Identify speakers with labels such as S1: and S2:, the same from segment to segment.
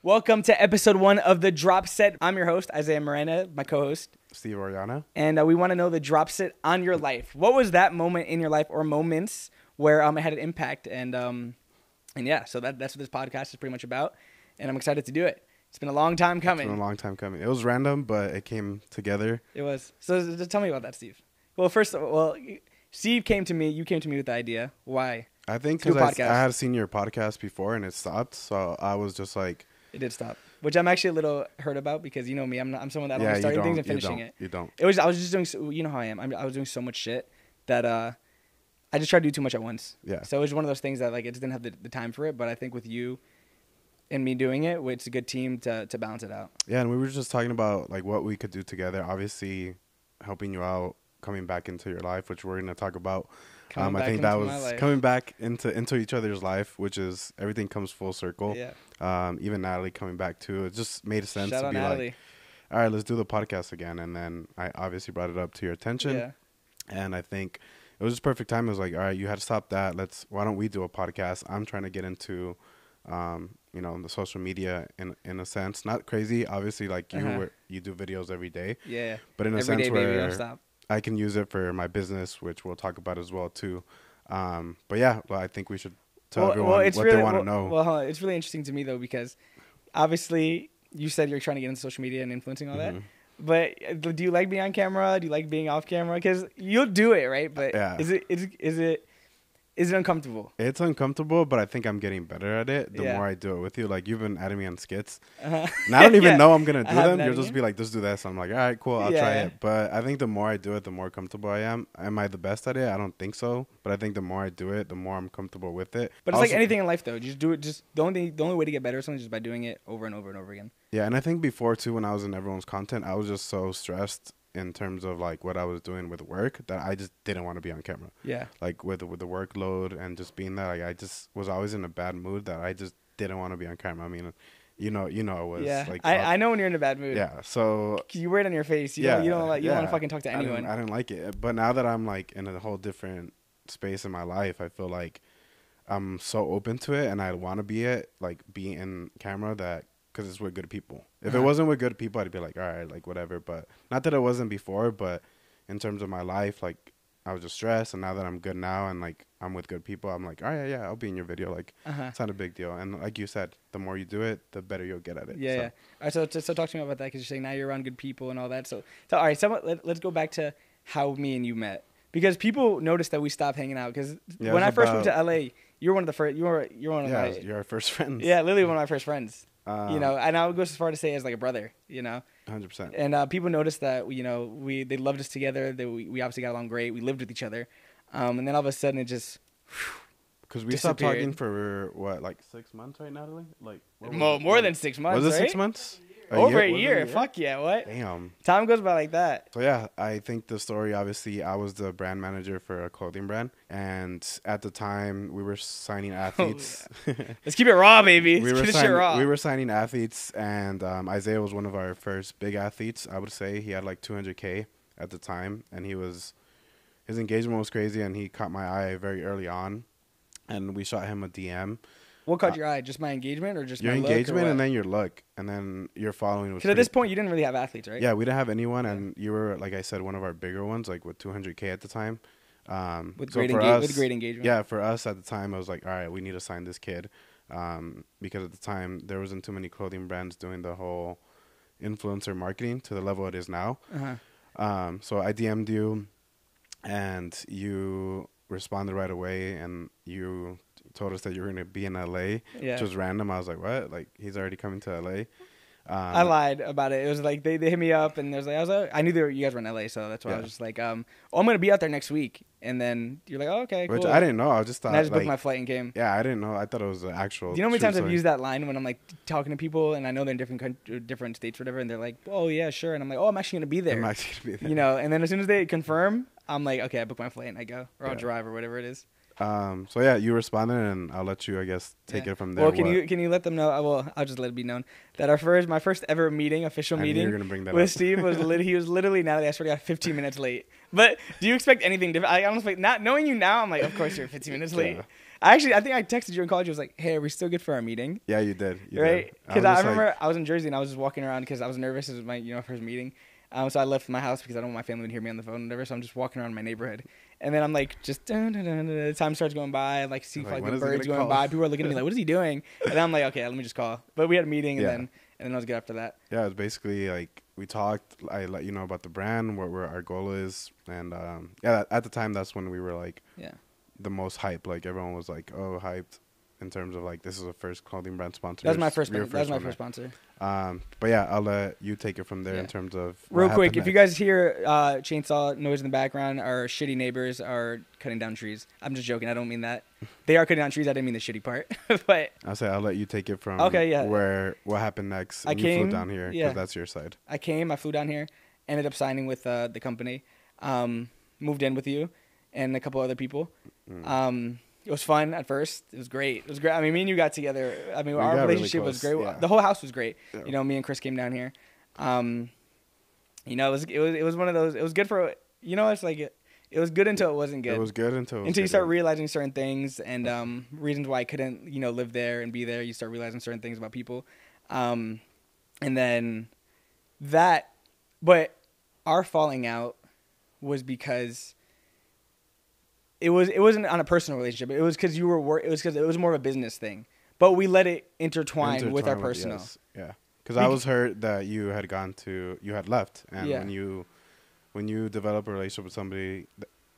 S1: Welcome to episode 1 of the Drop Set. I'm your host, Isaiah Morena, my co-host,
S2: Steve Oriana.
S1: And we want to know the drop set on your life. What was that moment in your life or moments where it had an impact? And yeah, so that's what this podcast is pretty much about. And I'm excited to do it. It's been a long time coming.
S2: It's been a long time coming. It was random, but it came together.
S1: It was. So just tell me about that, Steve. Well, first of all, Steve came to me. You came to me with the idea. Why?
S2: I think because I had seen your podcast before and it stopped. So I was just like...
S1: It did stop, which I'm actually a little hurt about because you know me, I'm someone that always starting things and finishing it.
S2: You don't.
S1: I was just doing, you know how I am. I was doing so much shit that I just tried to do too much at once.
S2: Yeah.
S1: So it was one of those things that like it just didn't have the time for it. But I think with you and me doing it, it's a good team to balance it out.
S2: Yeah, and we were just talking about like what we could do together. Obviously, helping you out, coming back into your life, which we're going to talk about. I think that was coming back into each other's life, which is everything comes full circle.
S1: Yeah.
S2: Even Natalie coming back too. It just made sense
S1: Shout
S2: to
S1: out
S2: be
S1: Natalie.
S2: Like, all right, let's do the podcast again. And then I obviously brought it up to your attention.
S1: Yeah.
S2: And I think it was just perfect time. It was like, all right, you had to stop that. Why don't we do a podcast? I'm trying to get into, the social media in a sense, not crazy. Obviously, like you do videos every day.
S1: Yeah.
S2: But in a
S1: every
S2: sense
S1: day,
S2: where
S1: baby, don't stop.
S2: I can use it for my business, which we'll talk about as well too. But yeah, well, I think we should tell everyone what they want to know.
S1: Well, it's really interesting to me though because obviously you said you're trying to get into social media and influencing all that. But do you like being on camera? Do you like being off camera? Because you'll do it, right? But
S2: yeah.
S1: Is it uncomfortable?
S2: It's uncomfortable, but I think I'm getting better at it the
S1: Yeah.
S2: more I do it with you. Like, you've been adding me on skits. And I don't even know I'm going to do them. You'll just be like, just do this. I'm like, all right, cool. I'll try it. But I think the more I do it, the more comfortable I am. Am I the best at it? I don't think so. But I think the more I do it, the more I'm comfortable with it.
S1: But it's like anything in life, though. Just do it. Just the only way to get better is something just by doing it over and over and over again.
S2: Yeah, and I think before, too, when I was in everyone's content, I was just so stressed in terms of like what I was doing with work that I just didn't want to be on camera.
S1: Yeah.
S2: Like with the workload and just being there, like I just was always in a bad mood that I just didn't want to be on camera. I mean, you know, it was.
S1: Yeah.
S2: Like
S1: I know when you're in a bad mood.
S2: Yeah. So
S1: you wear it on your face. You don't want to fucking talk to anyone.
S2: I didn't like it. But now that I'm like in a whole different space in my life, I feel like I'm so open to it and I want to be in camera that. Because it's with good people. If it wasn't with good people, I'd be like, all right, like whatever. But not that it wasn't before, but in terms of my life, like I was just stressed. And now that I'm good now and like I'm with good people, I'm like, all right, yeah, I'll be in your video. Like it's not a big deal. And like you said, the more you do it, the better you'll get at it.
S1: Yeah. All right, so talk to me about that because you're saying now you're around good people and all that. So all right, let's go back to how me and you met. Because people noticed that we stopped hanging out. Because when I first moved to LA, you're one of the first. You're one of my.
S2: You're our first friends.
S1: Yeah, literally one of my first friends. And I would go as far to say as like a brother,
S2: 100%.
S1: And people noticed that, they loved us together. That we obviously got along great. We lived with each other. And then all of a sudden it just
S2: because we stopped talking for what, like 6 months, right, Natalie? Like
S1: more than 6 months.
S2: Was it
S1: right?
S2: 6 months?
S1: Over a year. Fuck yeah, what?
S2: Damn.
S1: Time goes by like that.
S2: So yeah, I think the story, obviously, I was the brand manager for a clothing brand. And at the time, we were signing athletes.
S1: Oh, yeah. Let's keep it raw, baby.
S2: We were signing athletes, and Isaiah was one of our first big athletes, I would say. He had like 200K at the time, and his engagement was crazy, and he caught my eye very early on. And we shot him a DM.
S1: What caught your eye? Just my engagement or just
S2: your
S1: my look?
S2: Your engagement and then your look. And then your following was
S1: because at this point, you didn't really have athletes, right?
S2: Yeah, we didn't have anyone. And you were, like I said, one of our bigger ones, like with 200K at the time.
S1: With great engagement.
S2: Yeah, for us at the time, I was like, all right, we need to sign this kid. Because at the time, there wasn't too many clothing brands doing the whole influencer marketing to the level it is now. So I DM'd you, and you responded right away, and you told us that you were going to be in LA, which was random. I was like, what? Like, he's already coming to LA?
S1: I lied about it. It was like they hit me up, and I knew you guys were in LA, so that's why I was just like, I'm going to be out there next week. And then you're like, oh, okay, cool.
S2: Which I didn't know. I just thought.
S1: And I just booked my flight and came.
S2: Yeah, I didn't know. I thought it was an actual.
S1: Do you know how many times I've used that line when I'm like talking to people and I know they're in different states or whatever, and they're like, oh, yeah, sure. And I'm like, oh, I'm actually going to be there.
S2: I'm actually going to be there.
S1: And then as soon as they confirm, I'm like, okay, I booked my flight and I go. Or I'll drive or whatever it is.
S2: So yeah, you responded, and I'll let you, I guess, take it from there.
S1: Well, can you let them know? Well, I'll just let it be known that my first ever official meeting with Steve was he was literally, Natalie, I swear to God, 15 minutes late. But do you expect anything different? I honestly, not knowing you now, I'm like, of course you're 15 minutes late. I think I texted you and called you. I was like, hey, are we still good for our meeting?
S2: Yeah, you did.
S1: Right? Because I remember I was in Jersey and I was just walking around because I was nervous. It was my first meeting. So I left my house because I don't want my family to hear me on the phone and whatever. So I'm just walking around my neighborhood. And then I'm like, just time starts going by. I like see like the birds going by. People are looking at me like, what is he doing? And then I'm like, okay, let me just call. But we had a meeting and then I was good after that.
S2: Yeah, it was basically like we talked. I let you know about the brand, where our goal is, and at the time that's when we were like the most hyped. Like everyone was like, oh, hyped in terms of like this is the first clothing brand sponsor.
S1: That was my first sponsor.
S2: But yeah, I'll let you take it from there in terms of
S1: real quick. If you guys hear chainsaw noise in the background, our shitty neighbors are cutting down trees. I'm just joking. I don't mean that. They are cutting down trees. I didn't mean the shitty part. But
S2: I'll let you take it from what happened next. And you flew down here because that's your side. I flew down here, ended up signing with the company, moved in with you and a couple other people. It was fun at first. It was great. I mean, me and you got together. I mean, our relationship was great. Yeah. The whole house was great. Yeah. You know, me and Chris came down here. You know, it was one of those. It was good for, you know, it's like it was good until it wasn't good. It was good until
S1: you start realizing certain things and reasons why I couldn't, you know, live there and be there. You start realizing certain things about people, and then but our falling out was because. It wasn't on a personal relationship. It was because you were. It was because it was more of a business thing. But we let it intertwine with our personal.
S2: Yeah, because I was hurt that you had left, and when you develop a relationship with somebody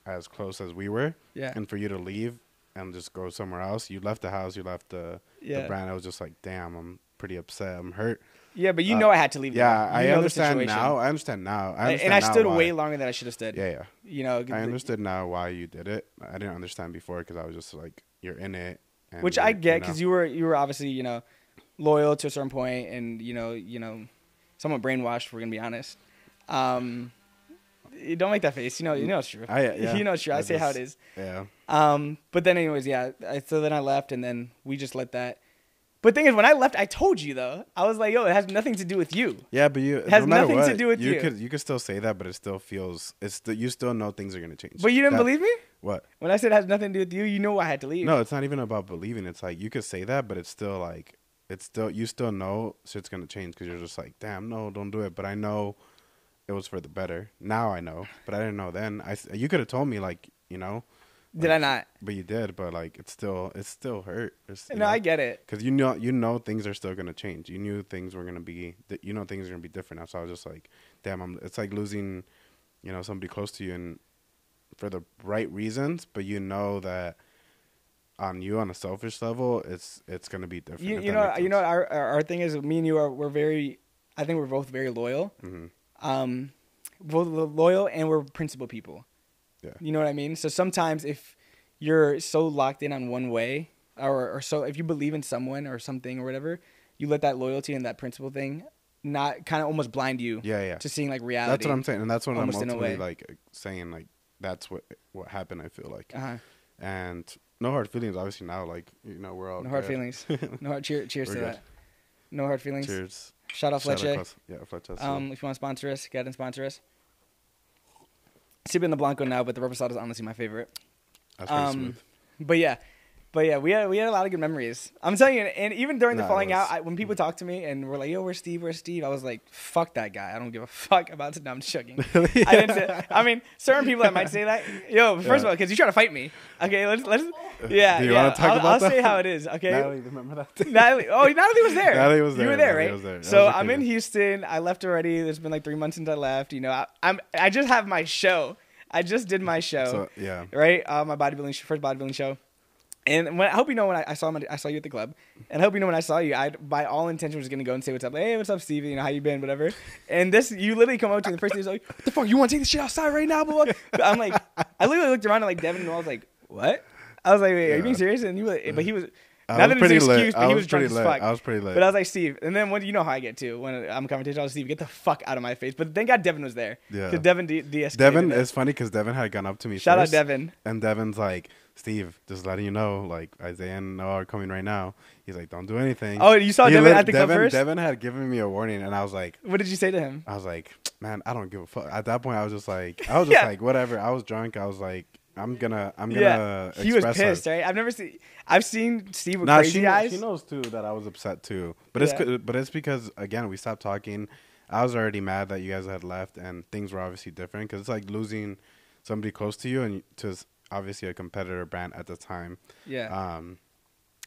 S2: as close as we were, and for you to leave and just go somewhere else, you left the house, you left the brand. I was just like, damn, I'm pretty upset. I'm hurt.
S1: Yeah, but you know I had to leave.
S2: Yeah, I understand now. I understand now.
S1: And I stood way longer than I should have stood.
S2: Yeah.
S1: You know,
S2: I understood now why you did it. I didn't understand before because I was just like, you're in it. And
S1: which I get because you were obviously, you know, loyal to a certain point and, you know, somewhat brainwashed, if we're going to be honest. You don't make that face. You know it's true. You know it's true. I say how it is.
S2: Yeah.
S1: But then anyways, so then I left and then we just let that. But the thing is, when I left, I told you, though. I was like, yo, it has nothing to do with you.
S2: Yeah, but it
S1: has nothing to do with you.
S2: You could still say that, but it still feels, you still know things are going to change.
S1: But you didn't believe me?
S2: What?
S1: When I said it has nothing to do with you, you know I had to leave.
S2: No, it's not even about believing. It's like, you could say that, but it's still like, you still know shit's going to change because you're just like, damn, no, don't do it. But I know it was for the better. Now I know, but I didn't know then. You could have told me, like, you know.
S1: Did I not?
S2: But you did. But like, it still hurt.
S1: No, I get it.
S2: Because you know things are still gonna change. You knew things were gonna be. Things are gonna be different now. So I was just like, damn. It's like losing, you know, somebody close to you and for the right reasons. But you know that on a selfish level, it's gonna be different.
S1: You know. Our thing is, me and you we're very. I think we're both very loyal.
S2: Mm-hmm.
S1: Both loyal and we're principled people.
S2: Yeah.
S1: You know what I mean? So sometimes if you're so locked in on one way or so if you believe in someone or something or whatever, you let that loyalty and that principle thing not kind of almost blind you to seeing like reality.
S2: That's what I'm saying. And that's what I'm ultimately like saying like that's what happened, I feel like. And no hard feelings obviously now, like, you know, we're all
S1: no hard feelings. No hard cheers to
S2: good.
S1: that. No hard feelings.
S2: Cheers.
S1: Shout out Fletcher.
S2: Yeah, Fletcher.
S1: If you want to sponsor us, go ahead and sponsor us. Sipping the Blanco now, but the Reposado is honestly my favorite.
S2: That's pretty smooth.
S1: But yeah, we had a lot of good memories. I'm telling you, and even during the falling out, when people talk to me and we're like, "Yo, where's Steve? Where's Steve?" I was like, "Fuck that guy. I don't give a fuck about it." No, I'm just joking. I didn't say. I mean, certain people that might say that. Yo, first of all, because you're trying to fight me. Okay, let's. Yeah,
S2: do you want to talk about that?
S1: I'll say how it is. Okay.
S2: Natalie, remember that?
S1: Natalie was there.
S2: Natalie was there.
S1: You were there, right?
S2: Was there.
S1: So I'm in Houston. I left already. It's been like 3 months since I left. You know, I just have my show. I just did my show.
S2: So, yeah.
S1: Right? My first bodybuilding show. And I hope you know when I saw you at the club. And I hope you know when I saw you, I by all intention was going to go and say what's up. Like, hey, what's up, Steve? You know, how you been? Whatever. And you literally come up to me the first day. He's like, what the fuck? You want to take this shit outside right now? Blah, blah. I'm like, I literally looked around at like Devin and I was like, what? I was like, wait, are you being serious? And but he was. Not that it's an excuse, but he was drunk as fuck.
S2: I was pretty lit.
S1: But I was like, Steve. And then you know how I get too. When I'm confrontational, I was like, Steve, get the fuck out of my face. But thank God Devin was there.
S2: Yeah.
S1: Because Devin de-escalated.
S2: Devin is funny because Devin had gone up to me
S1: Shout
S2: first.
S1: out Devin.
S2: And Devin's like, Steve, just letting you know, like, Isaiah and Noah are coming right now. He's like, don't do anything.
S1: Oh, you saw Devin at the club first?
S2: Devin had given me a warning, and I was like...
S1: What did you say to him?
S2: I was like, man, I don't give a fuck. At that point, I was just like, like, whatever. I was drunk. I was like, I'm gonna
S1: he was pissed, right? I've seen Steve with crazy eyes.
S2: She knows too that I was upset too. But it's because again we stopped talking. I was already mad that you guys had left and things were obviously different because it's like losing somebody close to you and to obviously a competitor brand at the time.
S1: Yeah.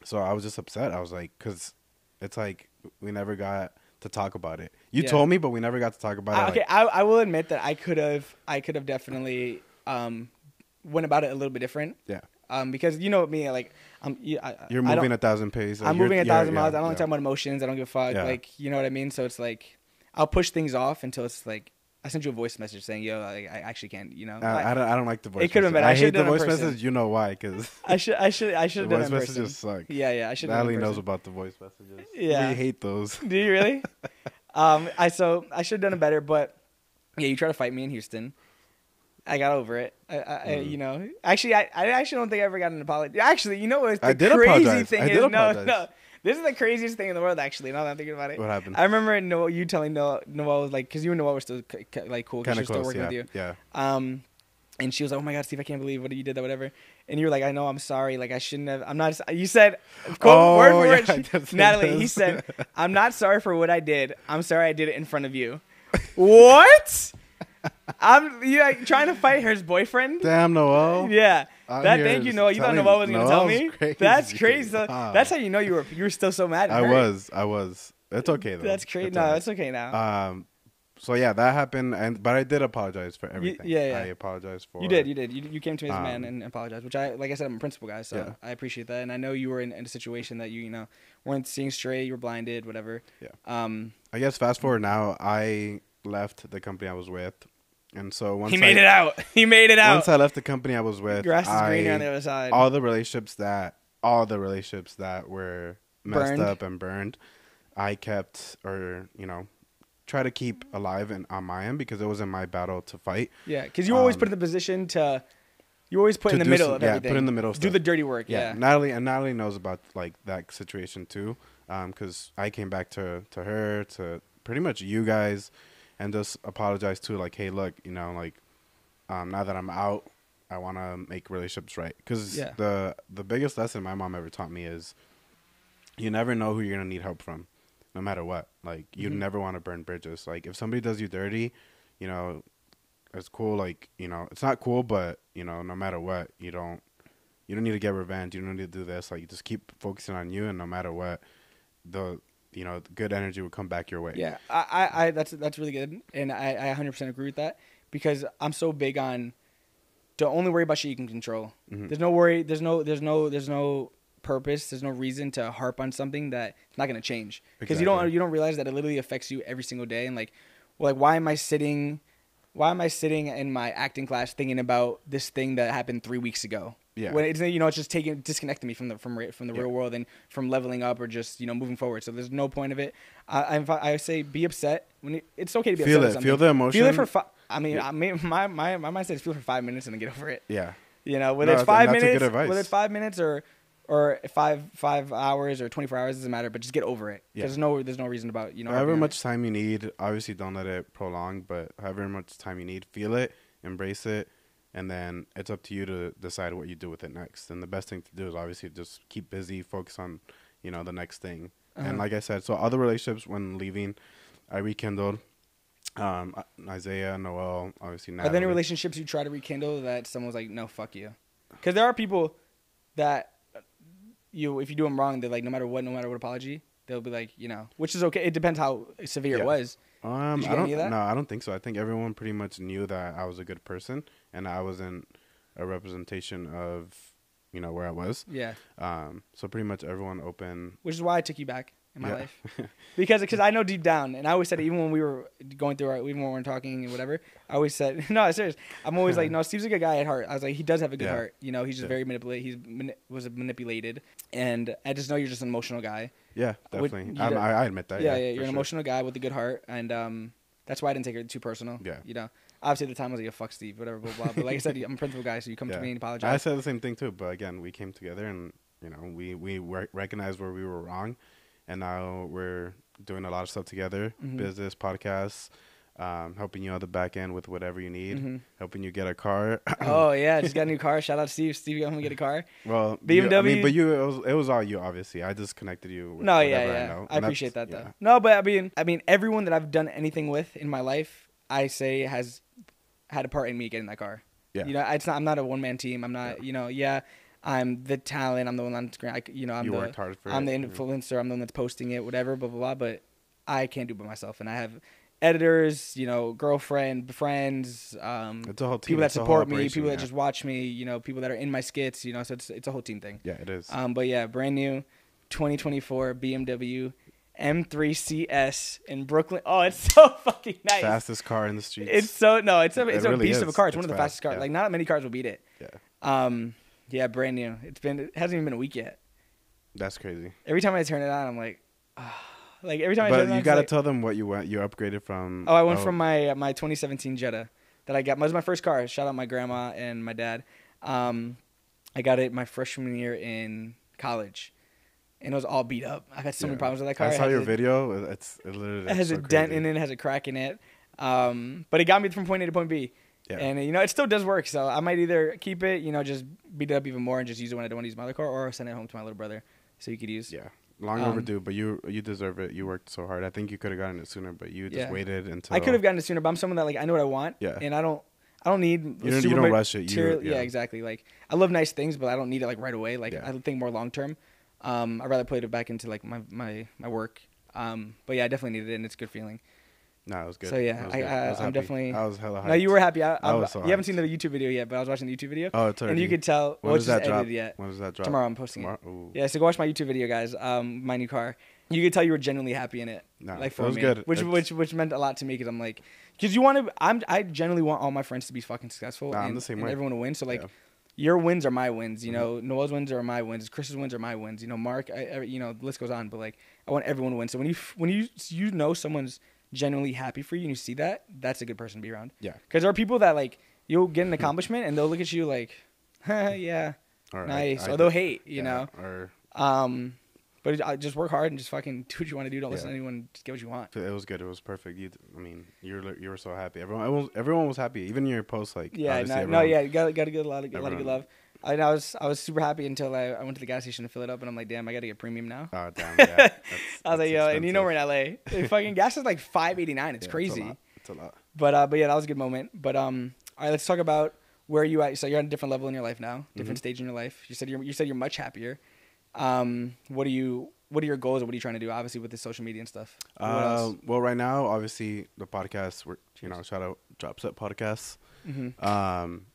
S2: So I was just upset. I was like, because it's like we never got to talk about it. You told me, but we never got to talk about it.
S1: Okay, I will admit that I could have definitely went about it a little bit different.
S2: Yeah.
S1: Because you know me, like
S2: you're moving 1,000 pace.
S1: I'm moving 1,000 miles. I don't talk about emotions. I don't give a fuck. Yeah. Like, you know what I mean? So it's like I'll push things off until it's like I sent you a voice message saying, "Yo, I actually can't." You know,
S2: I don't like the voice.
S1: It could have been.
S2: I hate the voice message. You know why? Because
S1: I should have done it in person.
S2: Voice messages suck.
S1: Yeah. I should.
S2: Natalie knows about the voice messages.
S1: Yeah,
S2: we hate those.
S1: Do you really? I should have done it better, but yeah, you tried to fight me in Houston. I got over it. You know, actually, I actually don't think I ever got an apology. Actually, you know what? The crazy thing is, no. This is the craziest thing in the world, actually. Now that I'm thinking about it.
S2: What happened?
S1: I remember you telling Noelle was like, because you and Noelle were still like cool, because she was still working with you.
S2: Yeah.
S1: And she was like, "Oh my God, Steve, I can't believe what you did that, whatever." And you were like, "I know, I'm sorry. Like I shouldn't have. I'm not." You said, quote, word for word, Natalie. He said, "I'm not sorry for what I did. I'm sorry I did it in front of you." What? You like trying to fight her boyfriend?
S2: Damn, Noelle.
S1: Yeah. Thank you, Noelle. You thought Noelle was gonna tell me? Crazy. That's crazy. That's how you know you were still so mad at her.
S2: I was. It's okay though.
S1: That's crazy. No, it's okay now.
S2: So yeah, that happened, but I did apologize for everything.
S1: Yeah.
S2: I apologized for.
S1: You did. You came to me as a man and apologized, which like I said, I'm a principal guy, so I appreciate that. And I know you were in a situation that you know weren't seeing straight, you were blinded, whatever.
S2: Yeah. I guess fast forward now, I left the company I was with. And so once
S1: he made it out.
S2: Once I left the company I was with,
S1: grass is greener on the other side.
S2: All the relationships that were messed up and burned, I kept, or try to keep alive and on my end because it wasn't my battle to fight.
S1: Yeah, because you always put in the position you always put in the middle of everything.
S2: Yeah, put in the middle.
S1: Do the dirty work. Yeah.
S2: Natalie knows about like that situation too, because I came back to her, to pretty much you guys. And just apologize too, like, hey, look, now that I'm out, I want to make relationships right. Because the biggest lesson my mom ever taught me is you never know who you're going to need help from, no matter what. Like, you never want to burn bridges. Like, if somebody does you dirty, it's cool. Like, it's not cool, but, no matter what, you don't need to get revenge. You don't need to do this. Like, you just keep focusing on you, and no matter what, the good energy will come back your way.
S1: Yeah, I that's really good, and I 100% agree with that because I'm so big on don't only worry about shit you can control. Mm-hmm. There's no worry. There's no purpose. There's no reason to harp on something that's not gonna change because you don't realize that it literally affects you every single day. And like why am I sitting in my acting class thinking about this thing that happened 3 weeks ago? Yeah. When it's it's just disconnecting me from the real world and from leveling up or just moving forward. So there's no point of it. I say be upset when it's okay to be upset.
S2: Feel the emotion.
S1: Feel it for my mindset is feel for 5 minutes and then get over it.
S2: Yeah.
S1: Whether it's 5 minutes or 5 hours or 24 hours doesn't matter, but just get over it. Yeah. There's no reason about
S2: however much time you need. Obviously, don't let it prolong, but however much time you need, feel it, embrace it. And then it's up to you to decide what you do with it next. And the best thing to do is obviously just keep busy, focus on, the next thing. Uh-huh. And like I said, so other relationships when leaving, I rekindled. Isaiah, Noelle, obviously Natalie.
S1: Are there any relationships you try to rekindle that someone's like, no, fuck you? Because there are people that if you do them wrong, they're like, no matter what apology, they'll be like, which is okay. It depends how severe it was.
S2: I don't think so. I think everyone pretty much knew that I was a good person and I wasn't a representation of, where I was.
S1: Yeah.
S2: So pretty much everyone open.
S1: Which is why I took you back in my life. Because I know deep down, and I always said it, even when we were going through even when we weren't talking and whatever, I always said, no, serious. I'm always like, no, Steve's a good guy at heart. I was like, he does have a good heart. He's just very manipulated. Was manipulated. And I just know you're just an emotional guy.
S2: Yeah, definitely. I admit that.
S1: Yeah, you're an emotional guy with a good heart, and that's why I didn't take it too personal.
S2: Yeah.
S1: Obviously at the time I was like, fuck Steve, whatever, blah, blah. But like I said, I'm a principal guy, so you come to me and apologize.
S2: I said the same thing too, but again, we came together and we recognized where we were wrong, and now we're doing a lot of stuff together, business, podcasts, helping you on the back end with whatever you need, helping you get a car.
S1: Oh yeah, just got a new car. Shout out to Steve. Steve got him to get a car.
S2: Well,
S1: BMW.
S2: it was all you. Obviously, I just connected you. With
S1: No,
S2: whatever
S1: yeah.
S2: I know.
S1: I appreciate that though. No, but I mean, everyone that I've done anything with in my life, I say has had a part in me getting that car.
S2: Yeah.
S1: You know, I'm not a one man team. I'm not. You know, I'm the talent. I'm the one on screen.
S2: Worked hard for
S1: I'm the influencer. I'm the one that's posting it. Whatever. Blah blah blah. But I can't do it by myself, and I have editors, girlfriend, friends,
S2: it's a whole team.
S1: People that support me, people that just watch me, people that are in my skits, so it's a whole team thing.
S2: Yeah, it is.
S1: But yeah, brand new 2024 BMW M3 CS in Brooklyn. Oh, it's so fucking nice.
S2: Fastest car in the streets.
S1: It's a
S2: really
S1: beast
S2: is.
S1: of a car. It's one of the
S2: fast,
S1: fastest cars.
S2: yeah.
S1: Like not many cars will beat it.
S2: Yeah.
S1: Yeah, brand new. It hasn't even been a week yet.
S2: That's crazy.
S1: Every time I turn it on, I'm like, like every time I turn it on.
S2: But you got to tell them what you went. You upgraded from.
S1: Oh, I went from my 2017 Jetta that I got. It was my first car. Shout out my grandma and my dad. I got it my freshman year in college, and it was all beat up. I had so many problems with that car.
S2: I saw your video. It
S1: has a dent in it. It has a crack in it. But it got me from point A to point B. Yeah. And it still does work. So I might either keep it, just beat it up even more and just use it when I don't want to use my other car, or send it home to my little brother so he could use.
S2: Yeah. Long overdue, but you deserve it. You worked so hard. I think you could have gotten it sooner, but you just waited until.
S1: I could have gotten it sooner, but I'm someone that I know what I want.
S2: Yeah.
S1: And I don't need.
S2: You don't rush it.
S1: Yeah, exactly. Like I love nice things, but I don't need it right away. Like I think more long term. I'd rather put it back into my work. But yeah, I definitely needed it, and it's a good feeling.
S2: No, it was good.
S1: So yeah, I'm definitely.
S2: I was hella hyped.
S1: No, you were happy.
S2: I was so
S1: you haven't seen the YouTube video yet, but I was watching the YouTube video.
S2: Oh, it's already.
S1: And you could tell.
S2: When does that drop?
S1: Yet.
S2: When does that drop?
S1: Tomorrow I'm posting it.
S2: Ooh.
S1: Yeah, so go watch my YouTube video, guys. My new car. You could tell you were genuinely happy in it.
S2: No,
S1: for
S2: it was
S1: me,
S2: good.
S1: Which meant a lot to me because I'm like, because you want to. I genuinely want all my friends to be fucking successful
S2: I'm the same way.
S1: Everyone to win. So your wins are my wins. Noah's wins are my wins. Chris's wins are my wins. Mark. The list goes on. But I want everyone to win. So when you know someone's genuinely happy for you and you see that, that's a good person to be around.
S2: Yeah.
S1: Because there are people that you'll get an accomplishment and they'll look at you like, yeah, nice. Or they'll hate, know.
S2: Or
S1: but just work hard and just fucking do what you want to do. Don't listen to anyone. Just get what you want.
S2: It was good. It was perfect. You were so happy. Everyone was happy. Even in your post, you got
S1: to get a lot of good love. I was super happy until I went to the gas station to fill it up, and I'm like, damn, I got to get premium now.
S2: Oh damn, yeah.
S1: I was like, yo, and we're in LA. The fucking gas is like $5.89. It's crazy.
S2: It's a lot.
S1: But yeah, that was a good moment. But all right, let's talk about where you at. So you're at a different level in your life now, different stage in your life. You said you're much happier. What are your goals, or what are you trying to do? Obviously, with the social media and stuff.
S2: Well, right now, obviously, the podcast. We're shout out Dropset Podcasts. Hold on.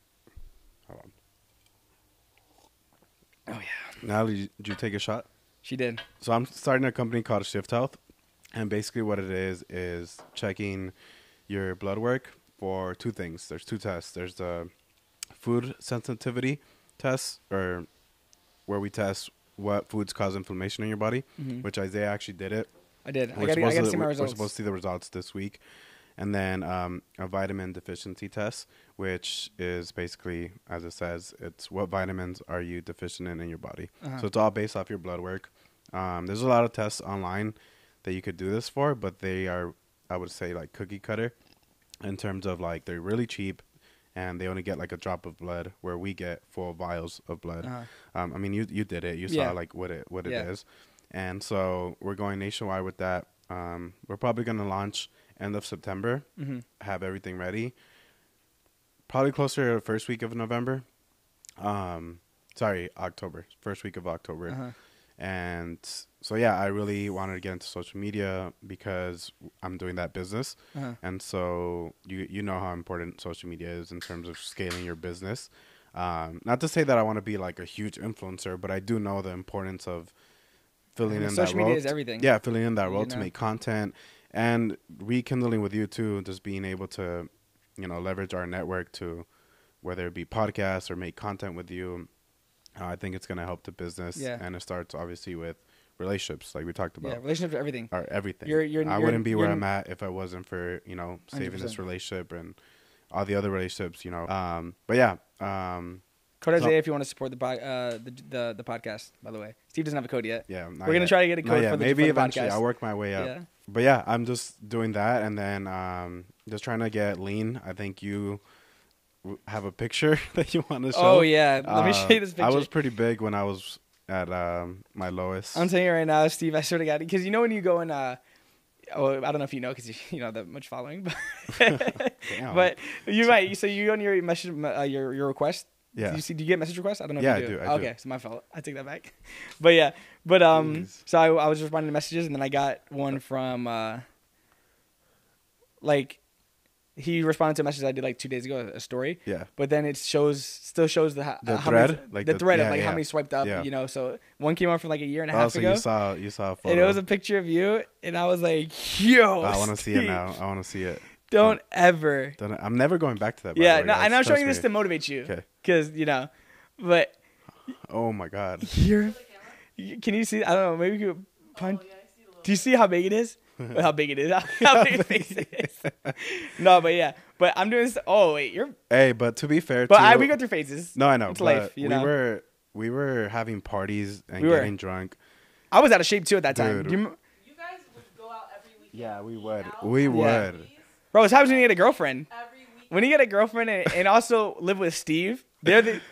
S1: Oh yeah.
S2: Natalie, did you take a shot?
S1: She did.
S2: So I'm starting a company called Shift Health, and basically what it is checking your blood work for two things. There's two tests. There's the food sensitivity test, or where we test what foods cause inflammation in your body, which Isaiah actually did it.
S1: I did. I got to see my results.
S2: We're supposed to see the results this week. And then a vitamin deficiency test, which is basically, as it says, it's what vitamins are you deficient in your body. So it's all based off your blood work. There's a lot of tests online that you could do this for, but they are, I would say, cookie cutter in terms of they're really cheap, and they only get a drop of blood, where we get full vials of blood. I mean, you did it. You saw what it is. And so we're going nationwide with that. We're probably going to launch end of September, have everything ready. Probably closer to the first week of November. October. First week of October. And so, yeah, I really wanted to get into social media because I'm doing that business. And so you know how important social media is in terms of scaling your business. Not to say that I want to be a huge influencer, but I do know the importance of filling in that role.
S1: Social media is everything.
S2: Yeah, filling in that role to make content. And rekindling with you too, just being able to, leverage our network to, whether it be podcasts or make content with you. I think it's going to help the business. Yeah. And it starts obviously with relationships, like we talked about.
S1: Yeah, relationships are everything.
S2: Or everything. I wouldn't be where I'm at if I wasn't for, saving 100%. This relationship and all the other relationships, But yeah.
S1: Code Isaiah if you want to support the podcast, by the way. Steve doesn't have a code yet.
S2: Yeah.
S1: We're going to try to get a code for the
S2: Maybe
S1: for the
S2: eventually.
S1: podcast.
S2: I'll work my way up.
S1: Yeah.
S2: But yeah, I'm just doing that. And then, just trying to get lean. I think you have a picture that you want to show.
S1: Oh yeah, let me show you this picture.
S2: I was pretty big when I was at my lowest.
S1: I'm telling you right now, Steve. I swear to God, because you know when you go in. Oh, I don't know if you know because you know that much following, but but you might. So you go on your message, your request.
S2: Yeah.
S1: Do you get message requests? I don't know.
S2: Yeah,
S1: if you do.
S2: I do.
S1: Okay, it's my fault. I take that back. But yeah, but so I was responding to messages, and then I got one from like he responded to a message I did like 2 days ago, a story.
S2: Yeah.
S1: But then it still shows the
S2: thread,
S1: the thread of like how many swiped up. Yeah. You know, so one came out from like a year and a half ago.
S2: You saw a photo.
S1: And it was a picture of you, and I was like, yo,
S2: I want to see it now. I want to see it.
S1: Don't ever.
S2: I'm never going back to that.
S1: Yeah, no, and I'm showing you this to motivate you.
S2: Okay.
S1: Because, you know, but.
S2: Oh, my God.
S1: Can you see? I don't know. Maybe you could punch. Do you see how big it is? How big it is? How big the face is? No, but yeah. But I'm doing this. Oh, wait.
S2: Hey, but to be fair,
S1: but we go through phases.
S2: No, I know.
S1: It's life, you know?
S2: We were having parties and getting drunk.
S1: I was out of shape, too, at that time.
S2: Dude.
S1: You
S3: guys would go out every weekend.
S2: Yeah, we would. We would.
S1: Bro, it's happens when you get a girlfriend. When you get a girlfriend and also live with Steve,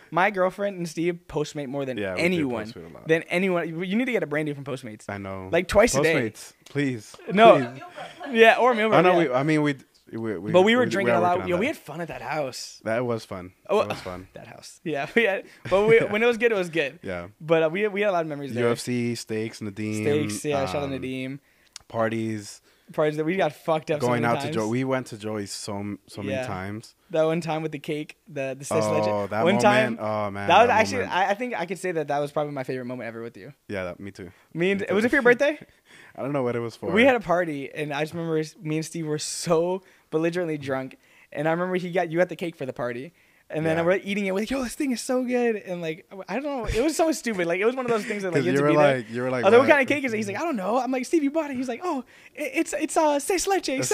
S1: my girlfriend and Steve Postmate more than anyone. Than anyone. You need to get a brandy from Postmates.
S2: I know.
S1: Like twice a day.
S2: Postmates, please.
S1: No.
S2: Please.
S1: Yeah, or meal prep.
S2: Oh, no,
S1: yeah. But we were drinking a lot. Yo, we had fun at that house.
S2: That was fun.
S1: Oh,
S2: that was fun.
S1: That house. Yeah, but when it was good, it was good.
S2: Yeah.
S1: But we had a lot of memories there.
S2: UFC, steaks, Nadim.
S1: Steaks, yeah, shout out Nadim.
S2: Parties
S1: that we got fucked up.
S2: Going
S1: so many
S2: out
S1: times.
S2: to Joey. We went to Joey's so many times.
S1: That one time with the cake, the
S2: that
S1: one
S2: moment.
S1: Time,
S2: oh man,
S1: that was actually. I think I could say that was probably my favorite moment ever with you.
S2: Yeah, me too.
S1: Was it for your birthday?
S2: I don't know what it was for.
S1: We had a party, and I just remember me and Steve were so belligerently drunk, and I remember you got the cake for the party. And then we're eating it. We're like, yo, this thing is so good. And like, I don't know. It was so stupid. Like, it was one of those things that like, you were like,
S2: I was
S1: like, what kind of cake is it? He's like, I don't know. I'm like, Steve, you bought it. He's like, oh, it's seis leche. I was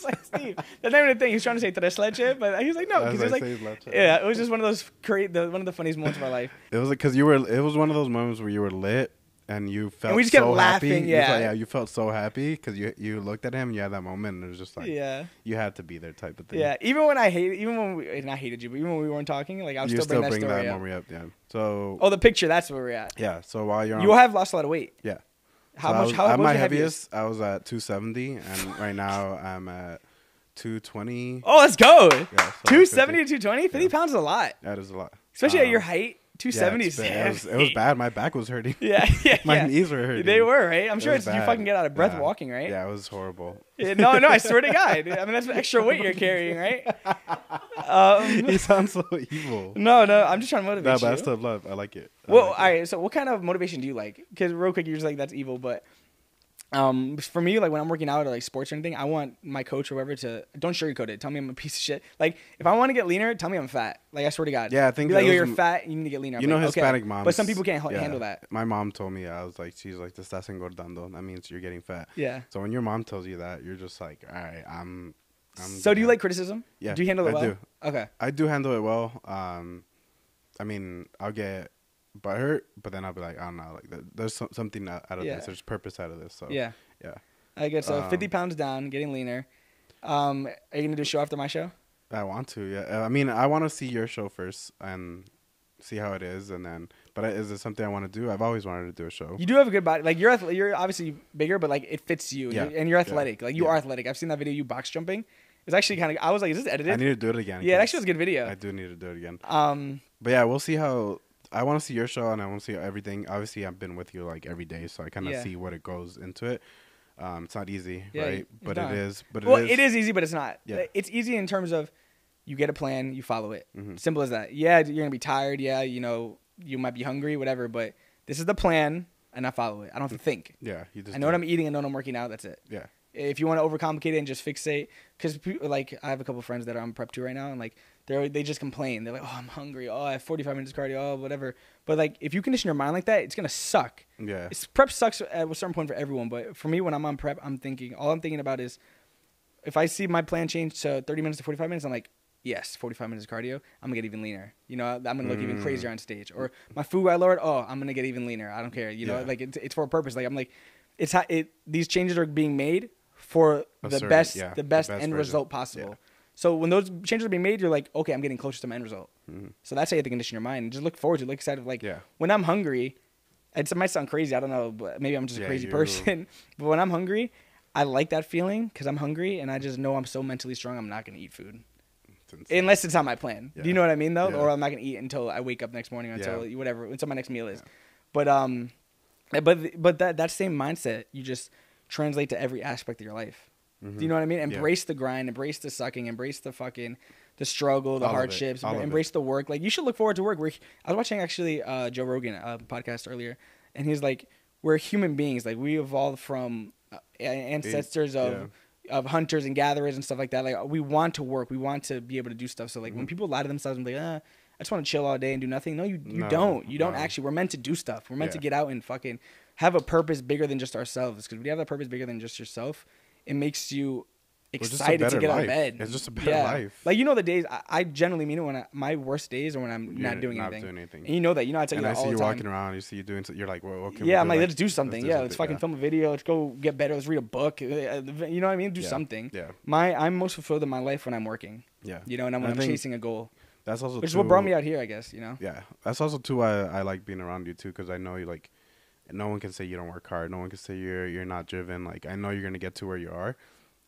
S1: like, Steve, that's not even the thing. He's trying to say tres leche, but he was like, no, because it was like, yeah, it was just one of those one of the funniest moments of our life.
S2: It was like because it was one of those moments where you were lit. And you felt
S1: we just kept
S2: so
S1: laughing,
S2: happy. You felt so happy because you looked at him and you had that moment and it was just like, you had to be there type of thing.
S1: Yeah, even when I hated you, but even when we weren't talking, like I was still bring that story up.
S2: Memory up. Yeah. So.
S1: Oh, the picture. That's where we're at.
S2: Yeah. So while you're on,
S1: you have lost a lot of weight.
S2: Yeah.
S1: How much?
S2: At my heaviest, I was at 270, and right now I'm at 220.
S1: Oh, let's go.
S2: Yeah, so
S1: 270 to 220. 50 pounds is a lot.
S2: That is a lot,
S1: especially at your height. 270
S2: it was bad. My back was hurting.
S1: Yeah.
S2: My knees were hurting.
S1: They were, right? I'm sure you fucking get out of breath walking, right?
S2: Yeah, it was horrible.
S1: No, I swear to God. I mean, that's extra weight you're carrying, right?
S2: He sounds so evil.
S1: No, I'm just trying to motivate you.
S2: No, but that's tough love. I like it.
S1: All right. So what kind of motivation do you like? Because real quick, you're just like, that's evil, but... for me, like when I'm working out or like sports or anything, I want my coach or whoever to don't sugarcoat it. Tell me I'm a piece of shit. Like if I want to get leaner, tell me I'm fat. Like I swear to God.
S2: Yeah, I think
S1: be like, you're fat. You need to get leaner.
S2: You know, Hispanic moms.
S1: But some people can't handle that.
S2: My mom told me, she's like, "Te estás engordando." That means you're getting fat.
S1: Yeah.
S2: So when your mom tells you that, you're just like, all right, I'm.
S1: So do you like criticism?
S2: Yeah.
S1: Do you handle it well?
S2: I do.
S1: Okay.
S2: I do handle it well. I mean, I'll get butthurt, but then I'll be like, I don't know, like there's something out of this. There's purpose out of this. So yeah.
S1: I guess so. 50 pounds down, getting leaner. Are you gonna do a show after my show?
S2: I want to. Yeah. I mean, I want to see your show first and see how it is, and then. But is it something I want to do? I've always wanted to do a show.
S1: You do have a good body. Like you're obviously bigger, but like it fits you.
S2: Yeah.
S1: And you're athletic. Like you are athletic. I've seen that video you box jumping. It's actually kind of. I was like, is this edited?
S2: I need to do it again.
S1: Yeah, it actually was a good video.
S2: I do need to do it again. But yeah, we'll see how. I want to see your show, and I want to see everything. Obviously, I've been with you like every day, so I kind of see what it goes into it. It's not easy, right? But it is.
S1: It is easy, but it's not.
S2: Yeah.
S1: It's easy in terms of you get a plan, you follow it.
S2: Mm-hmm.
S1: Simple as that. Yeah, you're gonna be tired. Yeah, you might be hungry, whatever. But this is the plan, and I follow it. I don't have to think.
S2: Yeah, you just.
S1: I know what I'm eating. I know what I'm working out. That's it.
S2: Yeah.
S1: If you want to overcomplicate it and just fixate, because like I have a couple of friends that are on prep 2 right now, and like they just complain. They're like, oh, I'm hungry. Oh, I have 45 minutes cardio. Oh, whatever. But like if you condition your mind like that, it's gonna suck.
S2: Yeah.
S1: Prep sucks at a certain point for everyone, but for me, when I'm on prep, all I'm thinking about is if I see my plan change to 30 minutes to 45 minutes, I'm like, yes, 45 minutes of cardio. I'm gonna get even leaner. I'm gonna look even crazier on stage. Or my food I lowered. Oh, I'm gonna get even leaner. I don't care. Like it's for a purpose. Like I'm like, these changes are being made for the
S2: certain-
S1: best
S2: yeah,
S1: the best end
S2: version.
S1: result possible.
S2: Yeah.
S1: So when those changes are being made, you're like, okay, I'm getting closer to my end result.
S2: Mm-hmm.
S1: So that's how you have to condition your mind. Just look forward to it. Look excited. Like
S2: Yeah.
S1: when I'm hungry, it might sound crazy. I don't know, but maybe I'm just a crazy person. But when I'm hungry, I like that feeling because I'm hungry and I just know I'm so mentally strong. I'm not going to eat food. Unless it's on my plan.
S2: Yeah.
S1: Do you know what I mean, though?
S2: Yeah.
S1: Or I'm not going to eat until I wake up next morning, until whatever, until my next meal is.
S2: Yeah.
S1: But that same mindset, you just translate to every aspect of your life.
S2: Mm-hmm.
S1: Do you know what I mean? Embrace the grind, embrace the sucking, embrace the fucking, the struggle, the hardships, embrace the work. Like, you should look forward to work. I was watching, actually, Joe Rogan podcast earlier, and he's like, we're human beings. Like, we evolved from ancestors of hunters and gatherers and stuff like that. Like, we want to work. We want to be able to do stuff. So, like, when people lie to themselves and be like, I just want to chill all day and do nothing. No, you don't. You don't actually. We're meant to do stuff. We're meant to get out and fucking have a purpose bigger than just ourselves. Because when you have that purpose bigger than just yourself, it makes you excited to get out of bed.
S2: It's just a better life.
S1: Like, you know, the days I generally mean it when my worst days are when I'm not doing anything. And you know that. You know, I tell you that all the time.
S2: And I see you walking around. You see you doing. You're like, well, okay.
S1: Yeah, I'm like, let's do something. Let's fucking film a video. Let's go get better. Let's read a book. You know what I mean? Do something.
S2: Yeah.
S1: I'm most fulfilled in my life when I'm working.
S2: Yeah.
S1: You know, and when I'm chasing a goal.
S2: That's also
S1: which is what brought me out here, I guess. You know.
S2: Yeah, that's also too why I like being around you too, because I know you like. No one can say you don't work hard. No one can say you're not driven. Like, I know you're gonna get to where you are.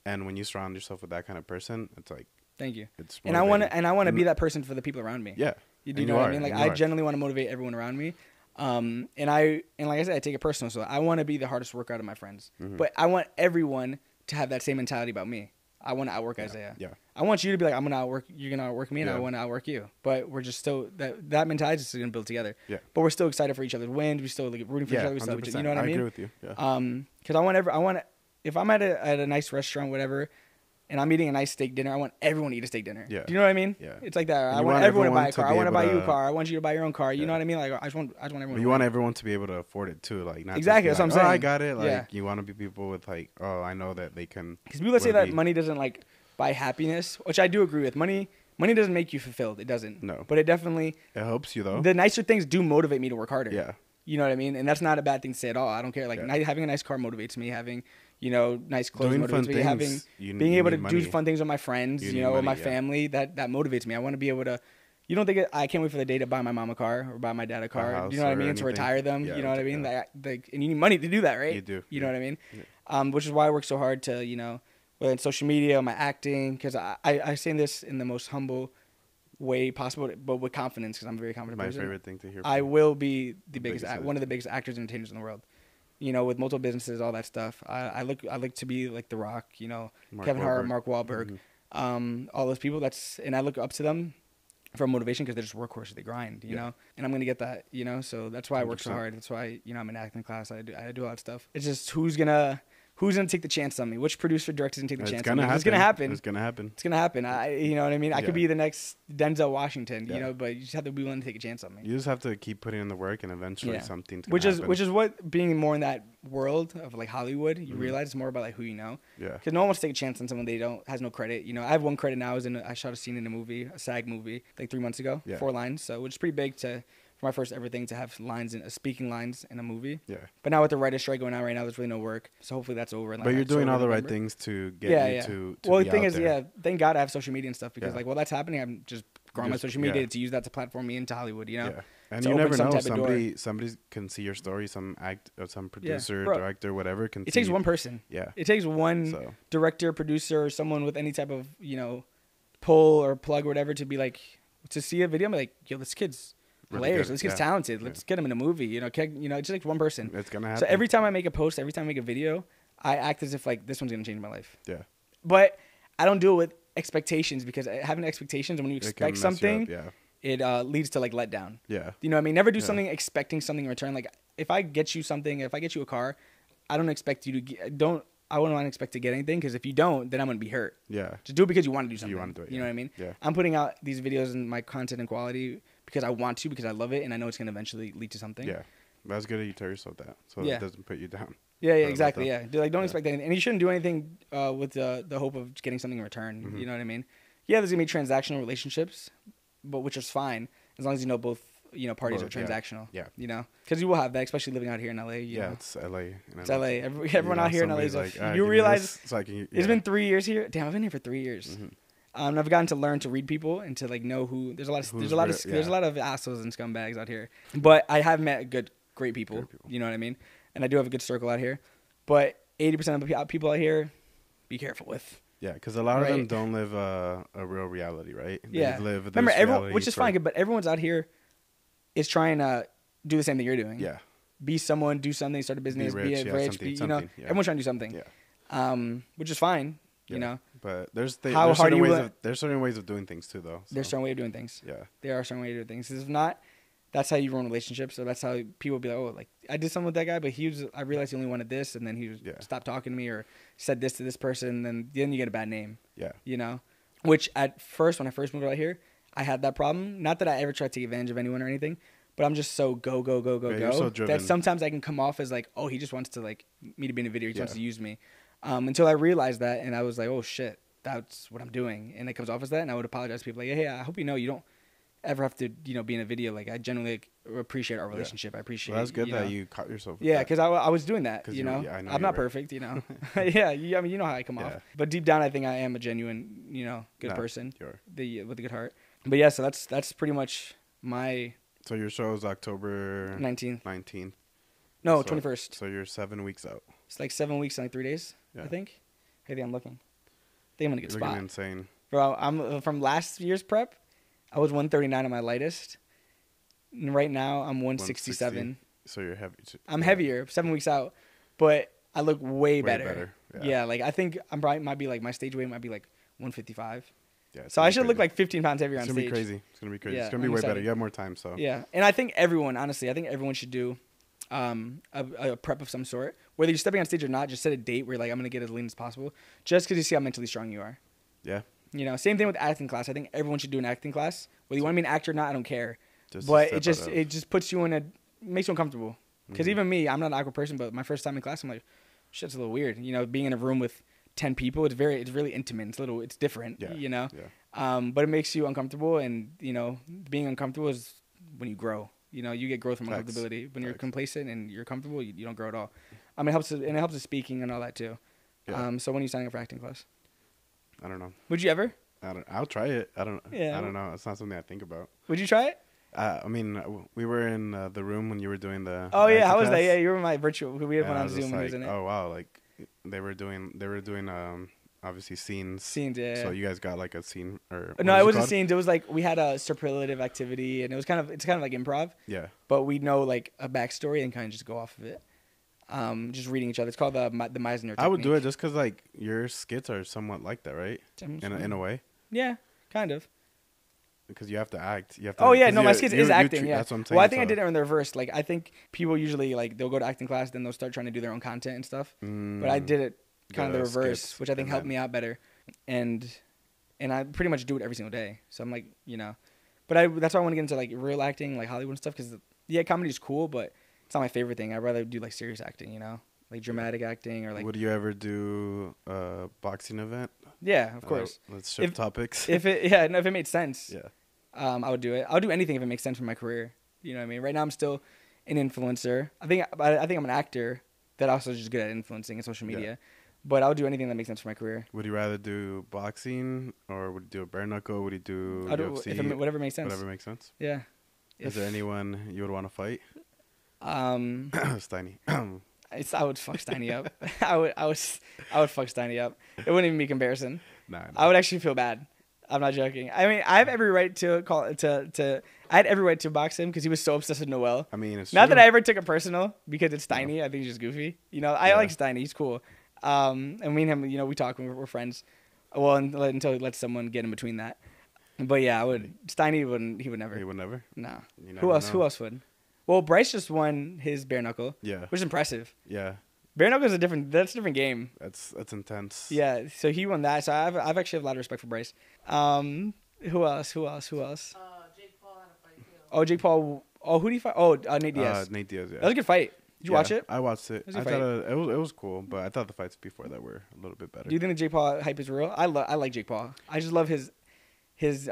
S2: And when you surround yourself with that kind of person, it's like,
S1: thank you.
S2: It's
S1: and I want to be that person for the people around me.
S2: Yeah,
S1: you know what I mean? Like, I generally want to motivate everyone around me. And like I said, I take it personal. So I want to be the hardest worker out of my friends, but I want everyone to have that same mentality about me. I want to outwork Isaiah.
S2: Yeah.
S1: I want you to be like, I'm gonna outwork. You're gonna outwork me, and I want to outwork you. But we're just still that mentality is just gonna build together.
S2: Yeah.
S1: But we're still excited for each other's wins. We still like rooting for each other. We still, you know what I mean?
S2: I agree with you. Yeah.
S1: Because I want if I'm at a nice restaurant, whatever, and I'm eating a nice steak dinner, I want everyone to eat a steak dinner. Yeah. Do you know what I mean?
S2: Yeah.
S1: It's like that. I want everyone to buy a car. I want to buy you a car. I want you to buy your own car. You know what I mean? Like, I just want everyone.
S2: You want everyone to be able to afford it too. Like, not
S1: exactly. That's what I'm saying.
S2: I got it. Like, you want to be people with like, I know that they can.
S1: Because people that say that money doesn't like buy happiness, which I do agree with. Money doesn't make you fulfilled. It doesn't.
S2: No.
S1: But it definitely.
S2: It helps you though.
S1: The nicer things do motivate me to work harder.
S2: Yeah.
S1: You know what I mean? And that's not a bad thing to say at all. I don't care. Like, having a nice car motivates me. Having, nice clothes motivates me. Having, being able to do fun things with my friends, with my family, that motivates me. I want to be able to. You don't think I can't wait for the day to buy my mom a car or buy my dad a car? You know what I mean? Anything. To retire them. You know what I mean? And you need money to do that, right?
S2: You do.
S1: You know what I mean? Yeah. Which is why I work so hard to, whether it's social media, my acting, because I say this in the most humble way possible, but with confidence, because I'm a very confident person.
S2: My favorite thing to hear.
S1: I will be one of the biggest actors and entertainers in the world. With multiple businesses, all that stuff. I look to be like The Rock, Kevin Hart, Mark Wahlberg, all those people. And I look up to them for motivation because they're just workhorses. They grind, you know. And I'm gonna get that, So that's why I work so hard. That's why I'm in acting class. I do a lot of stuff. It's just who's gonna take the chance on me? Which producer, director is gonna take the chance on me? It's gonna happen.
S2: It's gonna happen.
S1: It's gonna happen. You know what I mean? I could be the next Denzel Washington, but you just have to be willing to take a chance on me.
S2: You just have to keep putting in the work, and eventually something's gonna happen.
S1: Which is what being more in that world of like Hollywood, you realize it's more about like who you know.
S2: Yeah.
S1: Because no one wants to take a chance on someone has no credit. I have one credit now. I shot a scene in a movie, a SAG movie, like 3 months ago. Yeah. 4 lines, so which is pretty big for my first ever thing to have speaking lines in a movie. Yeah. But now with the writer's strike going on right now, there's really no work. So hopefully that's over.
S2: But you're doing all the right things to get you to
S1: well,
S2: the thing is,
S1: thank God I have social media and stuff because like while that's happening, I'm just growing my social media to use that to platform me into Hollywood. Yeah.
S2: And you never know. Somebody can see your story. Some producer, director, whatever can.
S1: It takes one person.
S2: Yeah.
S1: It takes one director, producer, or someone with any type of pull or plug or whatever to be like to see a video. I'm like, yo, this kid's hilarious. This kid's talented. Let's get him in a movie. It just takes one person.
S2: It's gonna happen.
S1: So every time I make a post, every time I make a video, I act as if like this one's gonna change my life.
S2: Yeah.
S1: But I don't do it with expectations because having expectations when you expect something. It leads to like letdown. Yeah. You know what I mean? Never do something expecting something in return. Like if I get you something, if I get you a car, I don't expect you to I wouldn't want to expect to get anything because if you don't, then I'm going to be hurt. Yeah. Just do it because you want to do something. You want to do it. You know what I mean? Yeah. I'm putting out these videos and my content and quality because I want to, because I love it and I know it's going to eventually lead to something.
S2: Yeah. That's good that you tell yourself that so it doesn't put you down.
S1: Yeah, exactly. Yeah. Don't expect anything. And you shouldn't do anything with the hope of getting something in return. Mm-hmm. You know what I mean? Yeah, there's going to be transactional relationships, but which is fine. As long as you know both parties are transactional. Yeah. Because you will have that, especially living out here in LA.
S2: It's LA.
S1: It's LA. Everyone out here in LA is like, you realize it's been 3 years here. Damn, I've been here for 3 years. Mm-hmm. I've gotten to learn to read people and to like know who. There's a lot of assholes and scumbags out here, but I have met great people. You know what I mean? And I do have a good circle out here, but 80% of the people out here, be careful with.
S2: Yeah, because a lot of them don't live a real reality, right?
S1: Yeah.
S2: They live
S1: Remember, everyone, which is fine, but everyone's out here is trying to do the same thing you're doing.
S2: Yeah.
S1: Be someone, do something, start a business, be rich, everyone's trying to do something.
S2: Yeah.
S1: Which is fine,
S2: But there's certain ways of doing things too, though. So.
S1: There's certain way of doing things.
S2: Yeah.
S1: There are certain way of doing things. If not, that's how you ruin relationships. So that's how people be like, oh, like I did something with that guy, but I realized he only wanted this, and then he stopped talking to me or said this to this person, and then you get a bad name.
S2: Yeah.
S1: Which at first, when I first moved out here, I had that problem. Not that I ever tried to take advantage of anyone or anything, but I'm just so go
S2: so driven.
S1: that sometimes I can come off as like, oh, he just wants to like me to be in a video. He just wants to use me. Until I realized that, and I was like, oh shit, that's what I'm doing, and it comes off as that, and I would apologize to people like, hey, I hope you don't ever have to be in a video. Like I genuinely appreciate our relationship. I appreciate.
S2: Well, that's good that you caught yourself.
S1: Yeah, because I was doing that. I'm not perfect. Yeah, I mean, you know how I come off, but deep down, I think I am a genuine, good person. With a good heart. But yeah, so that's pretty much my.
S2: So your show is October
S1: 19th. No, 21st.
S2: So you're 7 weeks out.
S1: It's like 7 weeks and like 3 days. Yeah. I think I'm looking. I think I'm in a good spot.
S2: Looking insane.
S1: Bro, I'm from last year's prep. I was 139 at my lightest. And right now, I'm 167.
S2: So you're heavy.
S1: I'm heavier, 7 weeks out. But I look way better. Yeah, like I think might be like my stage weight might be like 155. Yeah. So I should look like 15 pounds heavier on stage.
S2: It's going to be crazy. It's going to be crazy. Yeah, it's going to be way better. You have more time, so.
S1: Yeah. And I think everyone should do a prep of some sort. Whether you're stepping on stage or not, just set a date where you're like, I'm going to get as lean as possible. Just because you see how mentally strong you are.
S2: Yeah.
S1: Same thing with acting class. I think everyone should do an acting class. Whether you want to be an actor or not, I don't care. But it just puts you makes you uncomfortable. Because even me, I'm not an awkward person, but my first time in class, I'm like, shit, it's a little weird. Being in a room with 10 people, it's really intimate. It's different. Yeah. Yeah. But it makes you uncomfortable, and being uncomfortable is when you grow. You get growth from uncomfortability. When you're complacent and you're comfortable, you don't grow at all. I mean, it helps with speaking and all that too. Yeah. So when are you signing up for acting class?
S2: I don't know.
S1: Would you ever?
S2: I'll try it. I don't know. It's not something I think about.
S1: Would you try it?
S2: I mean, we were in the room when you were doing the.
S1: Oh yeah, how was that? Yeah, you were my virtual. We had one on Zoom.
S2: Like, oh wow, like they were doing obviously scenes.
S1: Scenes, yeah.
S2: So you guys got like a scene or.
S1: No, it wasn't scenes. It was like we had a superlative activity, and it's kind of like improv.
S2: Yeah.
S1: But we know like a backstory and kind of just go off of it. Just reading each other. It's called the Meisner technique.
S2: I would do it just because like your skits are somewhat like that, right? In a way.
S1: Yeah, kind of.
S2: Because you have to act.
S1: My skits is acting. Yeah.
S2: That's what I'm saying.
S1: Well, I think I did it in the reverse. Like I think people usually like they'll go to acting class, then they'll start trying to do their own content and stuff. But I did it kind of the reverse, which I think helped me out better. And I pretty much do it every single day. So I'm like, but that's why I want to get into like real acting, like Hollywood and stuff. Because comedy is cool, but it's not my favorite thing. I'd rather do like serious acting, like dramatic acting or like.
S2: Would you ever do a boxing event?
S1: Yeah, of course.
S2: Let's shift topics.
S1: If it made sense.
S2: Yeah.
S1: I would do it. I'll do anything if it makes sense for my career. You know what I mean? Right now I'm still an influencer. I think I'm an actor that also is just good at influencing in social media. Yeah. But I'll do anything that makes sense for my career.
S2: Would you rather do boxing or would you do a bare knuckle? Would you do UFC?
S1: Whatever makes sense.
S2: Whatever makes sense.
S1: Yeah.
S2: Is there anyone you would want to fight? Steiny.
S1: I would fuck Steiny up. I would fuck Steiny up. It wouldn't even be comparison.
S2: Nah.
S1: I would actually feel bad. I'm not joking. I mean, I have every right to I had every right to box him because he was so obsessed with Noel.
S2: I mean, it's
S1: not
S2: true.
S1: That I ever took it personal because it's Steiny. I think he's just goofy. I like Steiny. He's cool. And me and him, we talk when we're friends. Well, until he lets someone get in between that. But yeah, I would. Steiny wouldn't. He would never.
S2: He would never.
S1: No. Who else? Who else would? Well, Bryce just won his bare knuckle.
S2: Yeah.
S1: Which is impressive.
S2: Yeah.
S1: Bare knuckle is a different game.
S2: That's intense.
S1: Yeah. So he won that. So I've actually have a lot of respect for Bryce. Who else?
S3: Jake Paul had a fight too.
S1: Oh, Jake Paul. Oh, who did he fight? Oh, Nate Diaz.
S2: Nate Diaz. Yeah.
S1: That was a good fight. Did you watch it?
S2: I watched it. I thought it was cool, but I thought the fights before that were a little bit better.
S1: Do you think the Jake Paul hype is real? I like Jake Paul. I just love his what's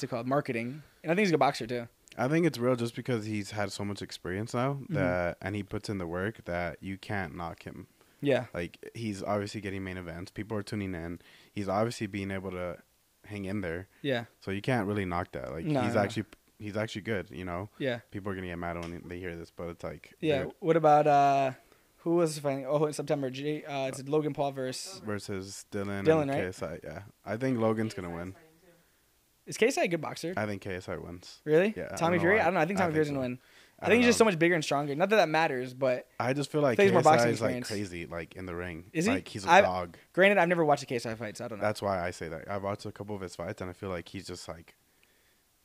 S1: it called, marketing And I think he's a good boxer too.
S2: I think it's real just because he's had so much experience now and he puts in the work that you can't knock him.
S1: Yeah.
S2: Like, he's obviously getting main events. People are tuning in. He's obviously being able to hang in there.
S1: Yeah.
S2: So you can't really knock that. Like, he's actually good, you know?
S1: Yeah.
S2: People are going to get mad when they hear this, but it's like...
S1: Yeah.
S2: Dude.
S1: What about, who was fighting? Oh, in September. It's Logan Paul versus
S2: Dylan and
S1: right?
S2: KSI, yeah. I think Logan's going to win.
S1: Is KSI a good boxer?
S2: I think KSI wins.
S1: Really?
S2: Yeah.
S1: Tommy Fury? I don't know. I think Tommy Fury's going to win. I think he's just so much bigger and stronger. Not that that matters, but...
S2: I just feel like KSI is like crazy, like in the ring.
S1: Is he?
S2: Like, he's a dog.
S1: Granted, I've never watched a KSI fight, so I don't know.
S2: That's why I say that. I've watched a couple of his fights, and I feel like he's just like...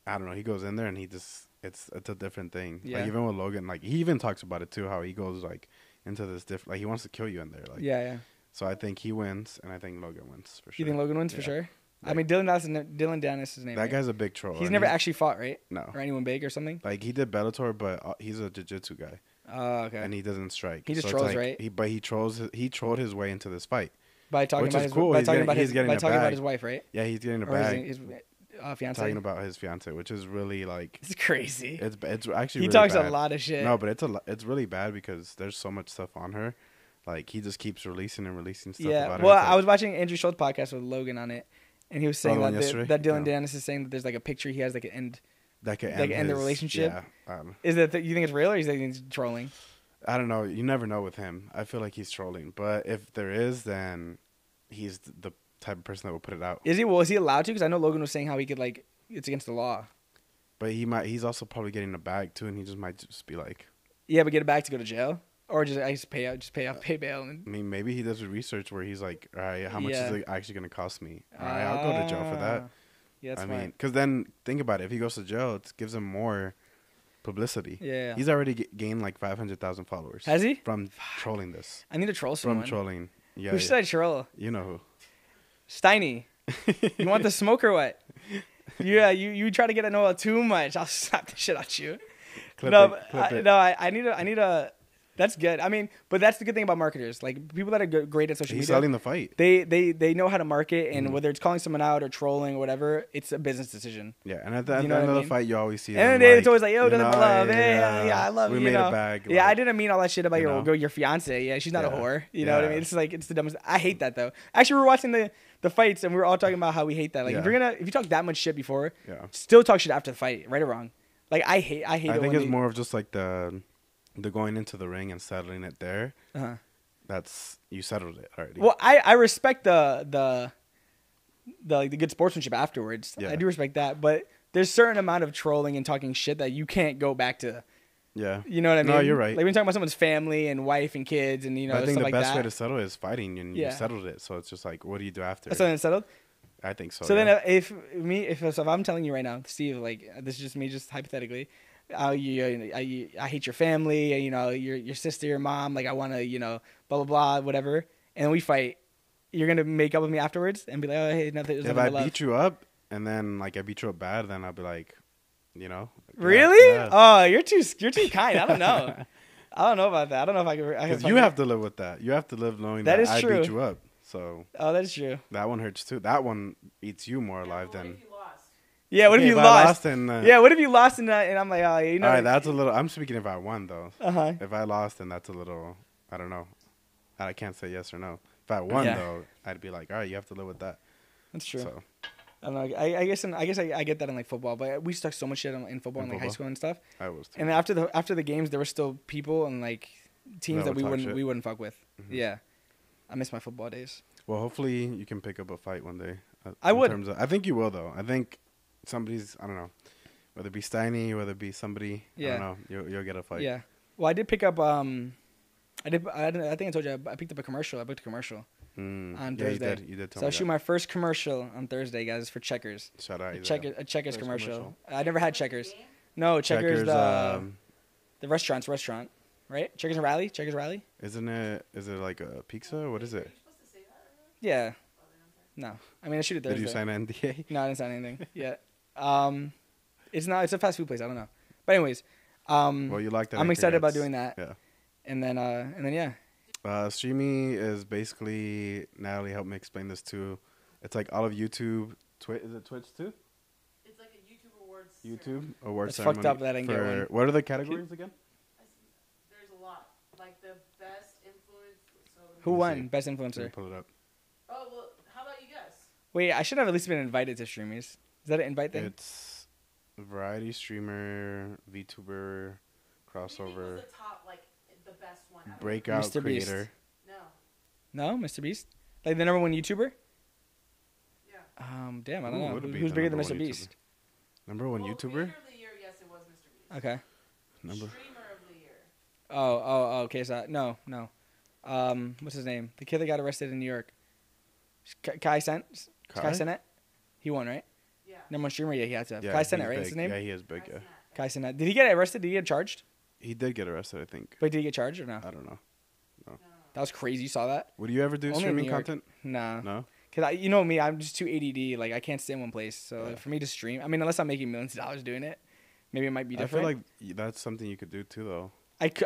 S2: I don't know. He goes in there, and he just... It's a different thing. Yeah. Like, even with Logan, like, he even talks about it, too, how he goes, like, into this different... Like, he wants to kill you in there. Like,
S1: yeah.
S2: So I think he wins, and I think Logan wins, for sure.
S1: You think Logan wins for sure? I mean, Dylan Dennis is his name.
S2: That guy's a big troll.
S1: He's never actually fought, right?
S2: No.
S1: Or anyone big or something?
S2: Like, he did Bellator, but he's a jiu-jitsu guy.
S1: Oh, okay.
S2: And he doesn't strike.
S1: He just trolls,
S2: like,
S1: right?
S2: He trolled his way into this fight.
S1: By talking about his wife, right?
S2: Yeah, he's getting a bag.
S1: His fiance.
S2: Talking about his fiance, which is really like...
S1: It's crazy.
S2: It's actually
S1: he
S2: really
S1: talks
S2: bad.
S1: a lot of shit.
S2: No, but it's really bad because there's so much stuff on her. Like, he just keeps releasing stuff about her.
S1: Well, I was watching Andrew Schultz podcast with Logan on it, and he was saying that Dylan Dennis is saying that there's like a picture he has that could end the relationship.
S2: Yeah.
S1: Is that you think it's real or you think he's trolling?
S2: I don't know. You never know with him. I feel like he's trolling. But if there is, then he's the type of person that will put it out.
S1: Is he? Well, is he allowed to? Because I know Logan was saying how he could, like, it's against the law.
S2: But he's also probably getting a bag, too, and he just might just be like...
S1: Yeah, but get a bag to go to jail? Or just pay bail.
S2: I mean, maybe he does research where he's like, all right, how much is it actually going to cost me? All right, I'll go to jail for that.
S1: Yeah, that's
S2: mean, because then, think about it. If he goes to jail, it gives him more publicity.
S1: Yeah.
S2: He's already gained like 500,000 followers.
S1: Has he?
S2: From trolling this.
S1: I need to troll someone.
S2: From trolling. Yeah.
S1: Who should I troll?
S2: You know who.
S1: Steiny. You want the smoke or what? Yeah, you try to get to know too much. I'll slap the shit out you.
S2: Clip it.
S1: I need a. That's good. I mean, but that's the good thing about marketers. Like, people that are great at social media.
S2: He's selling the fight.
S1: They know how to market, and whether it's calling someone out or trolling or whatever, it's a business decision.
S2: Yeah, and at the end of the fight, you always see.
S1: And then it's always like, yo, doesn't love.
S2: Yeah,
S1: I love you.
S2: We made a bag.
S1: Yeah, I didn't mean all that shit about your fiance. Yeah, she's not a whore. You know what I mean? It's like, it's the dumbest. I hate that though. Actually, we were watching the fights, and we were all talking about how we hate that. Like, if you talk that much shit before, still talk shit after the fight, right or wrong. Like, I hate. I think
S2: it's more of just like the going into the ring and settling it there. That's, you settled it already.
S1: Well, I respect the good sportsmanship afterwards. Yeah. I do respect that, but there's a certain amount of trolling and talking shit that you can't go back to.
S2: Yeah.
S1: You know what I mean?
S2: No, you're right.
S1: Like, when you're talking about someone's family and wife and kids and,
S2: I think
S1: stuff
S2: the best
S1: way
S2: to settle it is fighting, and you settled it. So it's just like, what do you do after?
S1: That's something settled?
S2: I think so.
S1: So then if I'm telling you right now, Steve, like, this is just me, just hypothetically, I hate your family, your sister, your mom, like, I want to, blah, blah, blah, whatever. And then we fight. You're going to make up with me afterwards and be like, oh, hey, nothing.
S2: If I beat you up and then, like, I beat you up bad, then I'll be like,
S1: Really?
S2: Yeah.
S1: Oh, you're too kind. I don't know. I don't know about that. I don't know if I can.
S2: Because you have to live with that. You have to live knowing that I beat you up. So.
S1: Oh, that's true.
S2: That one hurts too. That one eats you more alive than.
S1: Yeah, what if you lost? What if you lost and I'm like, oh,
S2: All right, that's a little. I'm speaking if I won though. If I lost, then that's a little. I don't know. I can't say yes or no. If I won though, I'd be like, all right, you have to live with that.
S1: That's true.
S2: So.
S1: I don't know. I guess I get that in like football, but we stuck so much shit in football in like high school and stuff.
S2: I was too.
S1: And after the games, there were still people and like teams that we wouldn't fuck with. Yeah, I miss my football days.
S2: Well, hopefully you can pick up a fight one day.
S1: I would.
S2: I think you will though. I think somebody's. I don't know, whether it be Steiny, whether it be somebody. Yeah. I don't know. You'll get a fight.
S1: Yeah. Well, I did pick up. I think I told you I picked up a commercial. I booked a commercial. On Thursday.
S2: You did tell me
S1: so I'll shoot my first commercial on Thursday, guys, for Checkers.
S2: Shout out.
S1: A Checkers commercial. I never had Checkers. No, Checkers the restaurant, right? Checkers and Rally?
S2: Isn't it? Is it like a pizza? What is it?
S1: Yeah. No. I mean, I shoot it Thursday.
S2: Did you sign an NDA?
S1: No, I didn't sign anything yet. It's a fast food place. I don't know. But anyways.
S2: Well, you like that.
S1: I'm excited about doing that.
S2: Yeah.
S1: And then yeah.
S2: Streamy is basically, Natalie helped me explain this too. It's like all of YouTube. Is it Twitch too?
S3: It's like a YouTube Awards
S2: YouTube award
S1: It's
S2: ceremony.
S1: fucked up that I didn't get one.
S2: What are the categories again?
S3: There's a lot. Like the best influence. So
S1: Who
S2: Let me
S1: won
S2: see.
S1: best
S2: Let me
S1: influencer?
S2: pull it up.
S3: Oh well, how about you guess?
S1: Wait, I should have at least been invited to Streamies. Is that an invite thing?
S2: It's variety streamer, VTuber,
S3: Who do you think
S2: crossover,
S3: was the top, like the best one? Out of
S2: breakout
S1: Mr. Beast.
S2: creator.
S3: No.
S1: No, Mr. Beast, like the number one YouTuber.
S3: Yeah.
S1: Damn, I
S2: Who
S1: don't know.
S2: would be
S1: Who's
S2: the
S1: bigger than
S2: number
S1: Mr.
S2: one
S1: Beast?
S2: Number one
S3: Well,
S2: YouTuber.
S3: Creator of the year, yes, it was Mr. Beast.
S1: Okay.
S2: Number.
S3: Streamer of the year.
S1: Oh, okay. So no. What's his name? The kid that got arrested in New York. Kai Cenat. He won, right?
S3: Yeah.
S1: Number one streamer. Yeah, he had to.
S2: Yeah,
S1: Kai
S2: he's
S1: Cenat, right? That's his
S2: big.
S1: name.
S2: Yeah, he is big. Yeah,
S1: Kai Cenat. Did he get arrested? Did he get charged?
S2: he did get arrested. I think.
S1: Wait, did he get charged or no?
S2: I don't know.
S1: That was crazy. You saw that?
S2: Would you ever do
S1: Only in
S2: streaming
S1: New York.
S2: content?
S1: Nah.
S2: No.
S1: Cause you know me, I'm just too ADD. Like I can't stay in one place. So
S2: Yeah.
S1: like, for me to stream, I mean, unless I'm making millions of dollars doing it, maybe it might be
S2: I
S1: different.
S2: feel like that's something you could do too, though.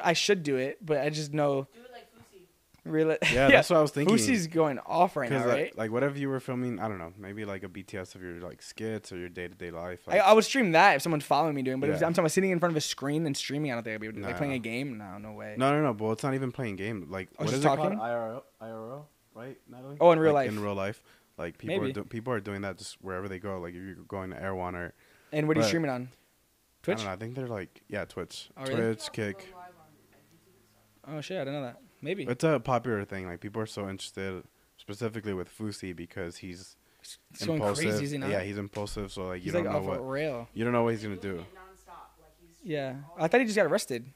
S1: I should do it, but I just know
S3: Do it like Fusi.
S1: really.
S2: Yeah, that's what I was thinking.
S1: Fusi's going off right now,
S2: Because
S1: right?
S2: like what if you were filming? I don't know, maybe like a BTS of your like skits or your day to day life.
S1: I would stream that if someone's following me doing. But if
S2: Yeah.
S1: I'm talking about sitting in front of a screen and streaming, I don't think I'd be able to. Like
S2: Nah.
S1: playing a game. No way.
S2: no. But it's not even playing game. Like
S1: Oh,
S2: what
S1: just
S2: is
S1: talking?
S2: it called? IRL, right, Natalie?
S1: Oh, in real
S2: Like,
S1: life.
S2: In real life, like people
S1: Maybe.
S2: people are doing that just wherever they go. Like if you're going to Erewhon or
S1: And what are you
S2: But-
S1: streaming on?
S2: I
S1: Twitch.
S2: don't know. I think they're like Twitch,
S1: Oh, really?
S2: Twitch,
S3: You
S2: Kick.
S3: also go live on, like, YouTube and stuff.
S1: Oh shit, I didn't know that. Maybe.
S2: It's a popular thing. Like people are so interested, specifically with Fusi because he's
S1: It's going
S2: impulsive.
S1: crazy, is he not?
S2: Yeah, he's impulsive. So like you
S1: He's
S2: don't
S1: like
S2: know
S1: off
S2: what
S1: a rail.
S2: you don't know what he's gonna
S3: Doing
S2: do.
S3: it nonstop, like he's
S1: Yeah,
S3: all
S1: I thought he just got arrested.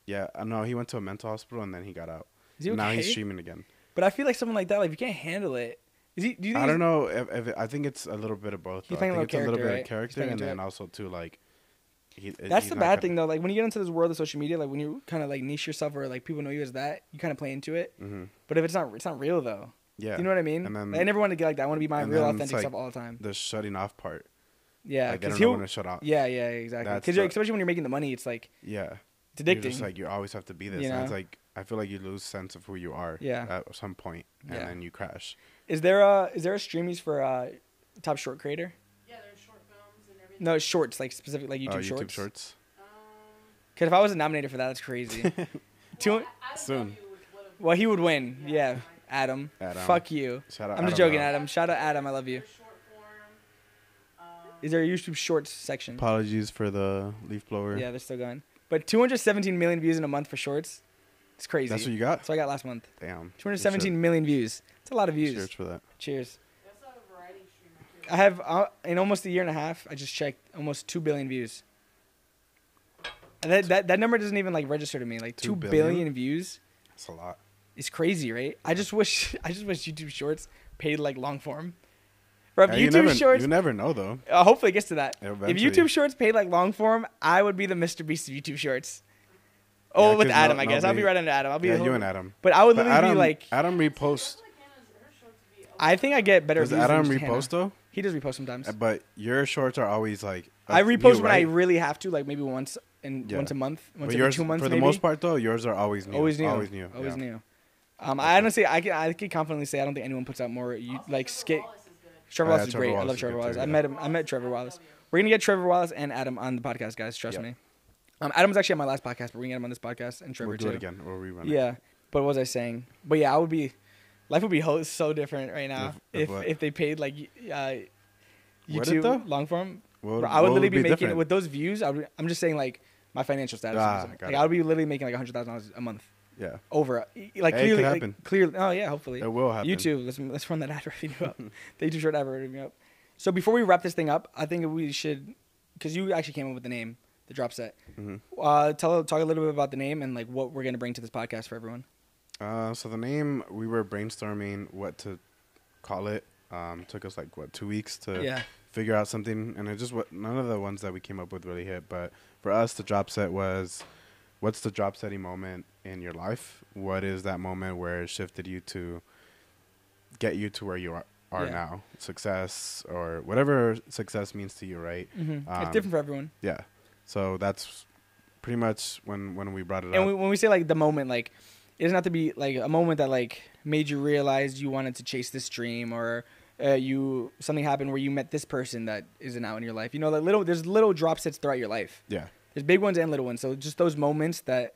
S2: Yeah, I know he went to a mental hospital and then he got out.
S1: Is he okay?
S2: Now he's streaming again.
S1: But I feel like someone like that, like if you can't handle it, is he? Do you think
S2: I
S1: he's-
S2: don't know if I think it's a little bit of both.
S1: He's
S2: though.
S1: playing
S2: I
S1: a
S2: think
S1: little
S2: it's a little
S1: character,
S2: bit
S1: right?
S2: of character
S1: He's playing
S2: and
S1: into
S2: then
S1: it.
S2: also too like.
S1: That's the bad thing though. Like when you get into this world of social media, like when you kind of like niche yourself or like people know you as that, you kind of play into it.
S2: Mm-hmm.
S1: But if it's not real though.
S2: Yeah.
S1: You know what I mean?
S2: And then
S1: Like, I never want to get like that. I want to be my
S2: and
S1: real,
S2: then it's,
S1: authentic
S2: like,
S1: self all the time.
S2: The shutting off part.
S1: Yeah,
S2: Like, they
S1: because
S2: don't know when to shut off.
S1: Yeah, exactly.
S2: That's
S1: Because
S2: the-
S1: especially when you're making the money, it's like
S2: Yeah.
S1: it's
S2: You're
S1: addicting.
S2: just like you always have to be this.
S1: You
S2: And it's
S1: know?
S2: like I feel like you lose sense of who you are.
S1: Yeah.
S2: At some point, and
S1: Yeah.
S2: then you crash.
S1: Is there a streamies for top short creator?
S3: Yeah, there's short films and everything.
S1: No, shorts like specific like YouTube,
S2: YouTube
S1: shorts.
S2: shorts.
S1: Because if I wasn't nominated for that, that's crazy. Two-
S3: Adam
S2: Soon.
S3: W. would've-
S1: well, he would win. Yeah, Adam.
S2: Adam.
S1: Fuck you.
S2: Shout out
S1: I'm just
S2: Adam,
S1: joking,
S2: though.
S1: Adam. Shout out Adam. I love you.
S3: There's short form.
S1: Is there a YouTube shorts section?
S2: Apologies for the leaf blower.
S1: Yeah, they're still going. But 217 million views in a month for shorts. It's crazy.
S2: That's what you got.
S1: That's what I got last month.
S2: Damn.
S1: 217 million views. It's a lot of views.
S2: Cheers for that.
S1: Cheers.
S3: They also have a variety streamer too.
S1: I have in almost a year and a half. I just checked almost 2 billion views. And that number doesn't even like register to me. Like 2 billion views.
S2: That's a lot.
S1: It's crazy, right? I just wish YouTube Shorts paid like long form. Bro, if
S2: Yeah,
S1: YouTube Shorts,
S2: You never know though.
S1: hopefully it gets to that.
S2: Eventually.
S1: If YouTube Shorts paid like long form, I would be the Mr. Beast of YouTube Shorts. Oh,
S2: Yeah,
S1: with
S2: 'cause
S1: Adam, I guess. I'll be
S2: nobody-
S1: right under Adam. I'll be
S2: Yeah,
S1: the
S2: you
S1: whole-
S2: and Adam.
S1: But I would
S2: But
S1: literally
S2: Adam,
S1: be like,
S2: Adam reposts.
S1: I think I get better
S2: Does
S1: views
S2: Adam
S1: than Hannah.
S2: repost though?
S1: He does repost sometimes.
S2: But your shorts are always like.
S1: I
S2: you,
S1: repost when I
S2: right?
S1: really have to, like maybe once
S2: Yeah.
S1: once a month, once
S2: But
S1: every
S2: yours,
S1: 2 months
S2: for the
S1: maybe.
S2: most part though, yours are always new.
S1: Always new.
S2: Always new.
S1: Always
S2: yeah.
S1: new. I honestly, I can confidently say I don't think anyone puts out more like skit. Trevor Wallace is
S2: Trevor
S1: great. I
S2: Wallace
S1: love
S2: is
S1: Trevor
S2: good
S1: Wallace.
S2: too,
S1: I
S2: yeah.
S1: met him. I met Trevor Wallace. We're gonna get Trevor Wallace and Adam on the podcast, guys. Trust
S2: Yep.
S1: me. Adam was actually on my last podcast, but we're gonna get him on this podcast and Trevor
S2: We'll do
S1: too.
S2: it again. We'll rerun it.
S1: Yeah, but what was I saying? But yeah, life would be so different right now
S2: If what?
S1: if they paid like
S2: Would it,
S1: YouTube
S2: though?
S1: long form.
S2: Well,
S1: Bro, I would
S2: what
S1: literally be making
S2: different?
S1: with those views. I'm just saying like my financial status.
S2: Got
S1: Like
S2: it.
S1: I would be literally making like $100,000 a month
S2: Yeah.
S1: over. Like
S2: Hey, it
S1: clearly,
S2: could happen.
S1: like, clearly. Oh yeah, hopefully.
S2: It will happen.
S1: YouTube. Let's run that ad revenue up. The YouTube short ad revenue up. So before we wrap this thing up, I think we should, because you actually came up with the name, the drop set.
S2: Mhm.
S1: Talk a little bit about the name and like what we're gonna bring to this podcast for everyone.
S2: So the name, we were brainstorming what to call it. Took us like 2 weeks to
S1: Yeah.
S2: figure out something, and it just none of the ones that we came up with really hit. But for us, the drop set was, what's the drop setting moment in your life? What is that moment where it shifted you to get you to where you are
S1: Yeah.
S2: now? Success or whatever success means to you, right?
S1: It's different for everyone.
S2: Yeah. So that's pretty much when we brought it
S1: And
S2: up.
S1: when we say like the moment, like it doesn't have to be like a moment that like made you realize you wanted to chase this dream, or something happened where you met this person that isn't out in your life. You know, there's little drop sets throughout your life.
S2: Yeah.
S1: There's big ones and little ones. So just those moments because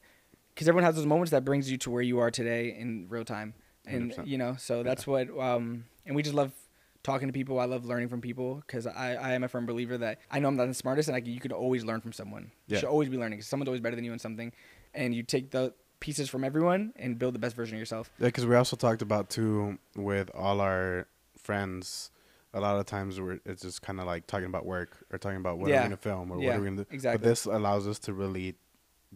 S1: everyone has those moments that brings you to where you are today in real time. And
S2: 100%.
S1: you know, so that's what and we just love talking to people. I love learning from people because I am a firm believer that I know I'm not the smartest, and you could always learn from someone. You should always be learning because someone's always better than you in something, and you take the pieces from everyone and build the best version of yourself.
S2: Yeah, because we also talked about too with all our friends. A lot of times it's just kind of like talking about work or talking about what are we gonna film or what are we gonna do.
S1: Exactly.
S2: But this allows us to really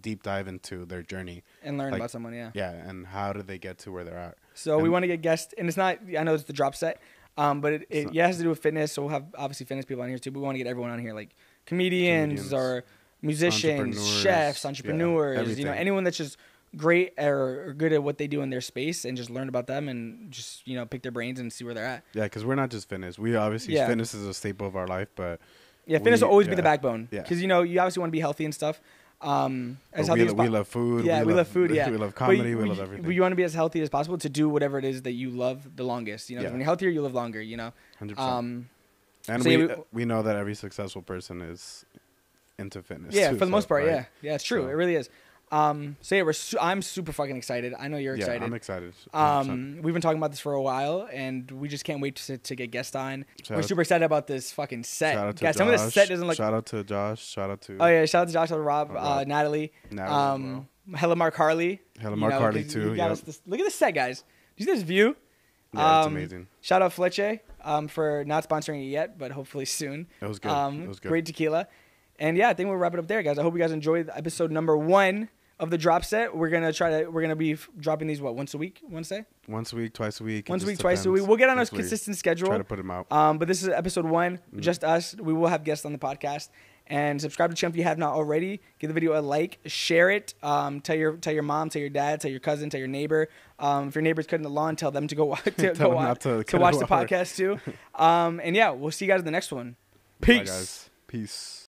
S2: deep dive into their journey
S1: and learn about someone. Yeah,
S2: and how did they get to where they're at.
S1: So we want to get guests, and it's not, I know it's the drop set, but it has to do with fitness. So we'll have obviously fitness people on here too. But we want to get everyone on here, like comedians or musicians, chefs, entrepreneurs, you know, anyone that's just great or good at what they do in their space, and just learn about them and just, you know, pick their brains and see where they're at.
S2: Yeah, because we're not just fitness. We obviously fitness is a staple of our life, but
S1: fitness will always be the backbone. Yeah, because you know you obviously want to be healthy and stuff.
S2: As we love food.
S1: Yeah, we love food. Yeah,
S2: we love comedy. We love everything.
S1: But you want to be as healthy as possible to do whatever it is that you love the longest. You know, when you're healthier, you live longer. You know,
S2: 100%. And so we know that every successful person is into fitness.
S1: Yeah,
S2: too,
S1: for the most part.
S2: Right?
S1: Yeah, it's true. It really is. So yeah, I'm super fucking excited. I know you're excited.
S2: Yeah, I'm excited.
S1: We've been talking about this for a while, and we just can't wait to get guests on. We're super excited about this fucking set.
S2: Shout out to
S1: Josh. Some of the set doesn't look.
S2: Shout out to Josh. Shout out to.
S1: Oh yeah, shout out to Josh, Rob, Natalie. Hella Mark Harley.
S2: Hella Mark Harley too.
S1: Look at this set, guys. Do you see this view?
S2: Yeah, it's amazing.
S1: Shout out Fletcher for not sponsoring it yet, but hopefully soon.
S2: It was good. It was good.
S1: Great tequila. And yeah, I think we'll wrap it up there, guys. I hope you guys enjoyed episode number 1 of the drop set. We're gonna be dropping these once a week, Wednesday?
S2: Once a week, twice a week.
S1: Once a week, twice a week. We'll get on a consistent schedule.
S2: Try to put them out.
S1: But this is episode 1, just us. We will have guests on the podcast. And subscribe to the channel if you have not already. Give the video a like, share it. Tell your mom, tell your dad, tell your cousin, tell your neighbor. If your neighbor's cutting the lawn, tell them to go watch the podcast too. And yeah, we'll see you guys in the next one. Peace.
S2: Bye, guys. Peace.